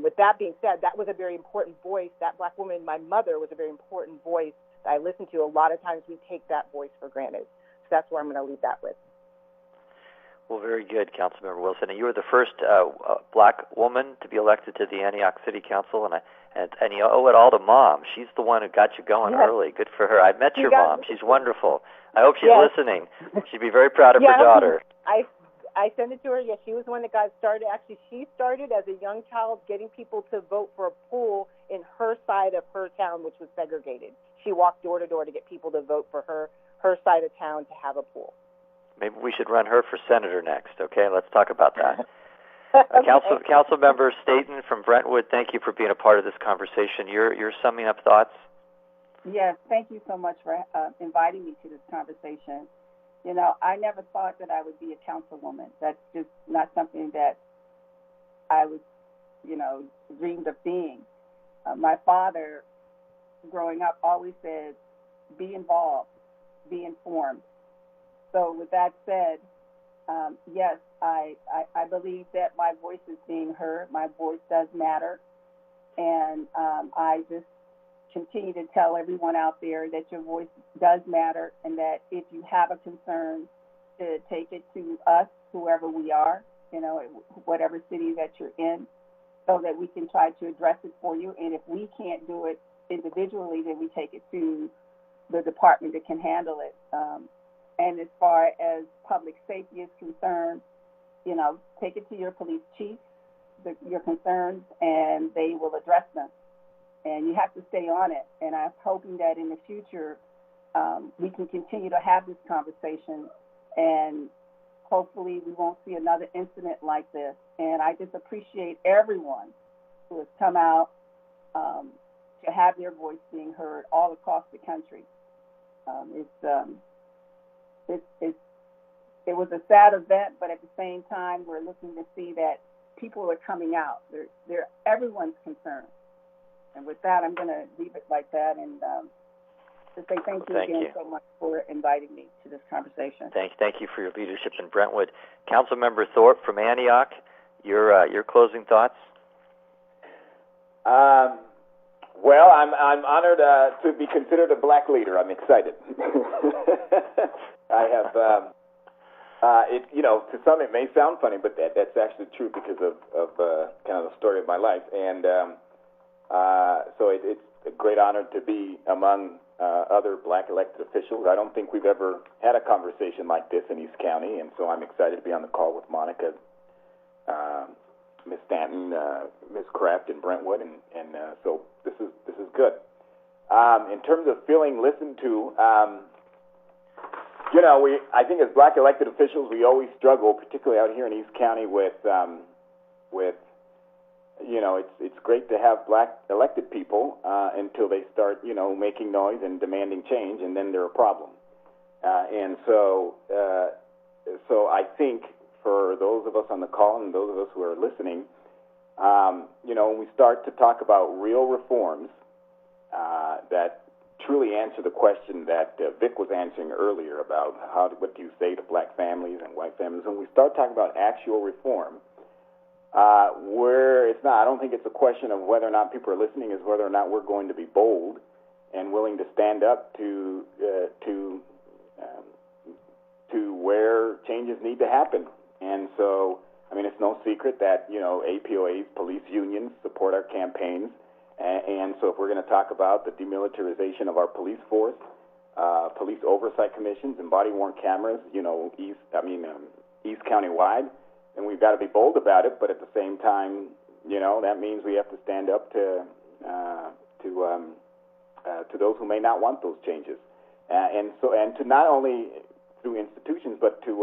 With that being said, that was a very important voice. That black woman, my mother, was a very important voice that I listened to. A lot of times we take that voice for granted. So that's where I'm going to leave that with. Well, very good, Councilmember Wilson. And you were the first black woman to be elected to the Antioch City Council, and you owe it all to Mom. She's the one who got you going early. Good for her. I met your mom. She's wonderful. I hope she's listening. She'd be very proud of her daughter. I sent it to her. Yes, she was the one that got started. Actually, she started as a young child getting people to vote for a pool in her side of her town, which was segregated. She walked door to door to get people to vote for her side of town to have a pool. Maybe we should run her for senator next, okay? Let's talk about that. Council Member Staten from Brentwood, thank you for being a part of this conversation. You're summing up thoughts? Yes, thank you so much for inviting me to this conversation. I never thought that I would be a councilwoman. That's just not something that I was, dreamed of being. My father, growing up, always said, be involved, be informed. So with that said, yes, I believe that my voice is being heard. My voice does matter. And I just continue to tell everyone out there that your voice does matter, and that if you have a concern, to take it to us, whoever we are, whatever city that you're in, so that we can try to address it for you. And if we can't do it individually, then we take it to the department that can handle it. And as far as public safety is concerned, take it to your police chief. your concerns, and they will address them. And you have to stay on it. And I'm hoping that in the future we can continue to have this conversation, and hopefully we won't see another incident like this. And I just appreciate everyone who has come out to have their voice being heard all across the country. It was a sad event, but at the same time, we're looking to see that people are coming out. They're everyone's concerned. And with that, I'm going to leave it like that and to say thank you again so much for inviting me to this conversation. Thank you for your leadership in Brentwood. Councilmember Thorpe from Antioch, your closing thoughts? Well, I'm honored to be considered a black leader. I'm excited. I have, to some it may sound funny, but that's actually true because of kind of the story of my life. And so it's a great honor to be among other black elected officials. I don't think we've ever had a conversation like this in East County, and so I'm excited to be on the call with Monica, Ms. Stanton, Ms. Kraft in Brentwood, and so this is good. In terms of feeling listened to, I think as black elected officials, we always struggle, particularly out here in East County, with it's great to have black elected people until they start, making noise and demanding change, and then they're a problem. And so I think for those of us on the call and those of us who are listening, when we start to talk about real reforms that truly answer the question that Vic was answering earlier about what do you say to black families and white families, when we start talking about actual reform, where it's not, I don't think it's a question of whether or not people are listening, is whether or not we're going to be bold and willing to stand up to where changes need to happen. And so, it's no secret that, APOAs, police unions, support our campaigns. And so if we're going to talk about the demilitarization of our police force, police oversight commissions, and body-worn cameras, East County-wide, then we've got to be bold about it. But at the same time, that means we have to stand up to those who may not want those changes, and to not only through institutions, but to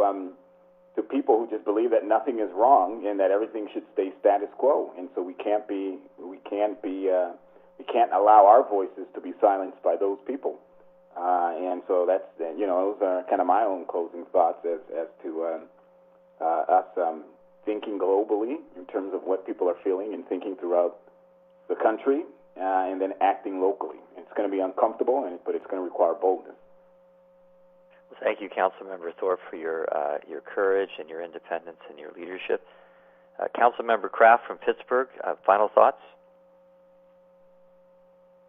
people who just believe that nothing is wrong and that everything should stay status quo. And so we can't allow our voices to be silenced by those people. And so that's, those are kind of my own closing thoughts as to us thinking globally in terms of what people are feeling and thinking throughout the country, and then acting locally. It's going to be uncomfortable, but it's going to require boldness. Well, thank you, Councilmember Thorpe, for your courage and your independence and your leadership. Councilmember Kraft from Pittsburgh, final thoughts?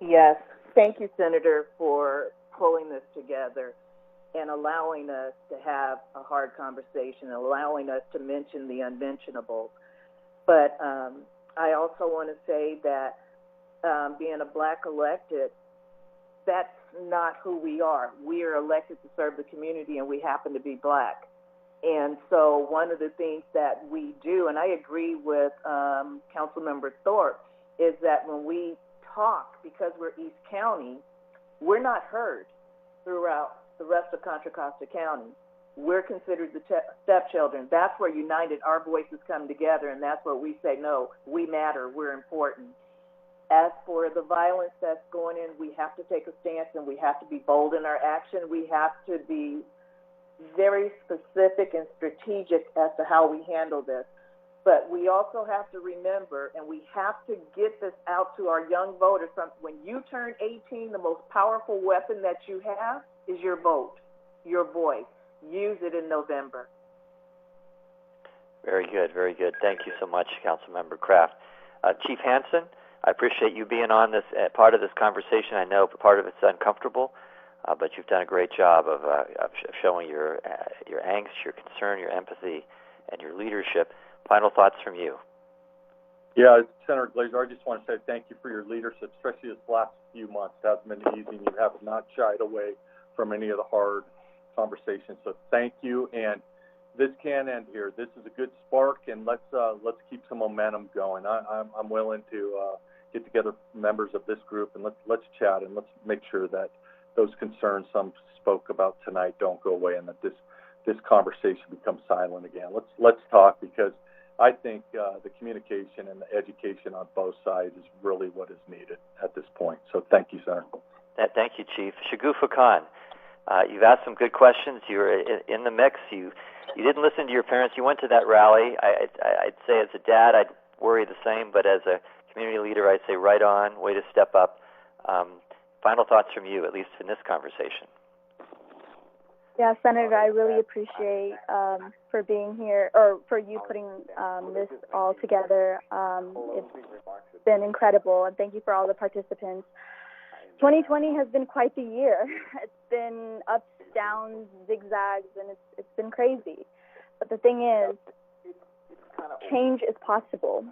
Yes. Thank you, Senator, for pulling this together and allowing us to have a hard conversation, allowing us to mention the unmentionables. But I also want to say that being a black elected, that's not who we are. We are elected to serve the community, and we happen to be black. And so one of the things that we do, and I agree with Councilmember Thorpe, is that when we talk, because we're East County, we're not heard throughout the rest of Contra Costa County. We're considered the stepchildren. That's where united our voices come together, and that's where we say, no, we matter, we're important. As for the violence that's going in, we have to take a stance, and we have to be bold in our action. We have to be very specific and strategic as to how we handle this. But we also have to remember, and we have to get this out to our young voters. When you turn 18, the most powerful weapon that you have is your vote, your voice. Use it in November. Very good, very good. Thank you so much, Councilmember Kraft. Chief Hansen, I appreciate you being on this part of this conversation. I know part of it's uncomfortable, but you've done a great job of showing your angst, your concern, your empathy, and your leadership. Final thoughts from you. Yeah, Senator Glazer, I just want to say thank you for your leadership, especially this last few months. It hasn't been easy, and you have not shied away from any of the hard conversations. So thank you. And, this can end here. This is a good spark, and let's keep some momentum going. I'm willing to get together members of this group and let's chat and let's make sure that those concerns some spoke about tonight don't go away, and that this conversation becomes silent again. Let's talk, because I think the communication and the education on both sides is really what is needed at this point. So thank you, Senator. Thank you, Chief. Shagufah Khan, you've asked some good questions. You're in the mix. You didn't listen to your parents. You went to that rally. I'd say as a dad, I'd worry the same, but as a community leader, I'd say right on, way to step up. Final thoughts from you, at least in this conversation. Yeah, Senator, I really appreciate for being here, or for you putting this all together. It's been incredible, and thank you for all the participants. 2020 has been quite the year. It's been ups, downs, zigzags, and it's been crazy. But the thing is, change is possible.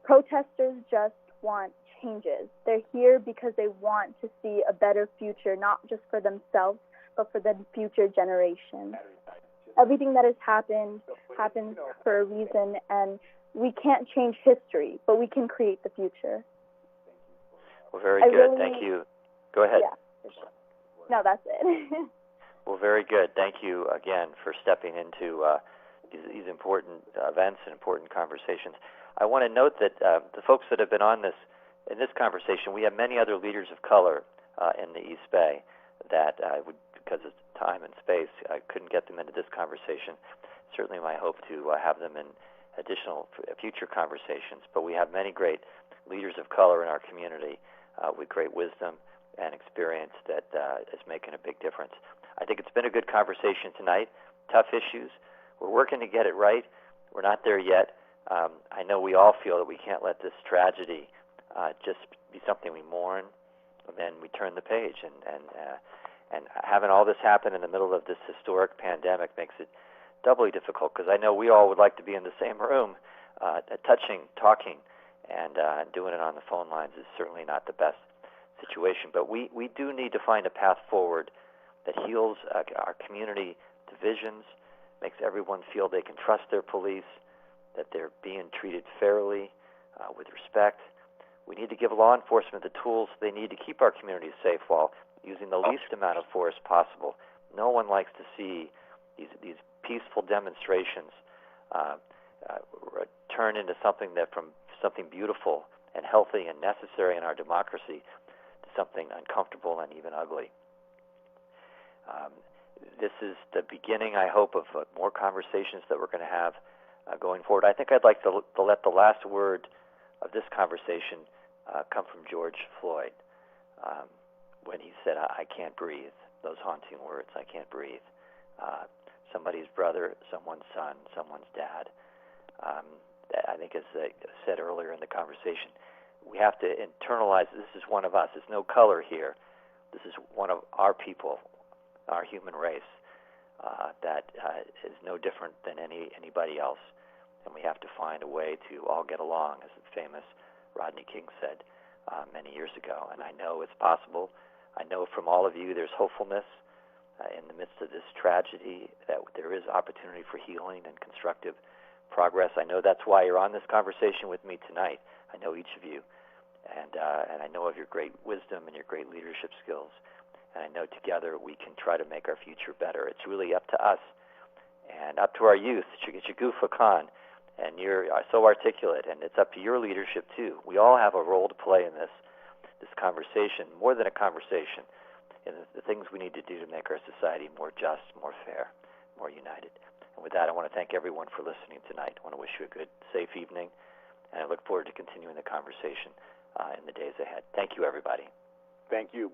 Protesters just want changes. They're here because they want to see a better future, not just for themselves, but for the future generation. Everything that has happened happens for a reason, and we can't change history, but we can create the future. Well, very good. Thank you. Go ahead. Yeah. No, that's it. Well, very good. Thank you again for stepping into these important events and important conversations. I want to note that the folks that have been on in this conversation, we have many other leaders of color in the East Bay that because of time and space, I couldn't get them into this conversation. Certainly my hope to have them in additional future conversations. But we have many great leaders of color in our community with great wisdom and experience that is making a big difference. I think it's been a good conversation tonight. Tough issues. We're working to get it right. We're not there yet. I know we all feel that we can't let this tragedy just be something we mourn, and then we turn the page. And having all this happen in the middle of this historic pandemic makes it doubly difficult, because I know we all would like to be in the same room, touching, talking, and doing it on the phone lines is certainly not the best situation. But we do need to find a path forward that heals our community divisions, makes everyone feel they can trust their police, that they're being treated fairly, with respect. We need to give law enforcement the tools they need to keep our communities safe while using the least amount of force possible. No one likes to see these peaceful demonstrations turn into something beautiful and healthy and necessary in our democracy to something uncomfortable and even ugly. This is the beginning, I hope, of more conversations that we're going to have going forward. I think I'd like to let the last word of this conversation come from George Floyd when he said, "I can't breathe." Those haunting words, "I can't breathe." Somebody's brother, someone's son, someone's dad. I think, as I said earlier in the conversation, we have to internalize this is one of us. There's no color here. This is one of our people, our human race, that is no different than anybody else. And we have to find a way to all get along, as the famous Rodney King said many years ago. And I know it's possible. I know from all of you there's hopefulness in the midst of this tragedy, that there is opportunity for healing and constructive progress. I know that's why you're on this conversation with me tonight. I know each of you. And I know of your great wisdom and your great leadership skills. And I know together we can try to make our future better. It's really up to us and up to our youth. Shagufah Khan, and you're so articulate, and it's up to your leadership too. We all have a role to play in this conversation, more than a conversation, in the things we need to do to make our society more just, more fair, more united. And with that, I want to thank everyone for listening tonight. I want to wish you a good, safe evening, and I look forward to continuing the conversation in the days ahead. Thank you, everybody. Thank you.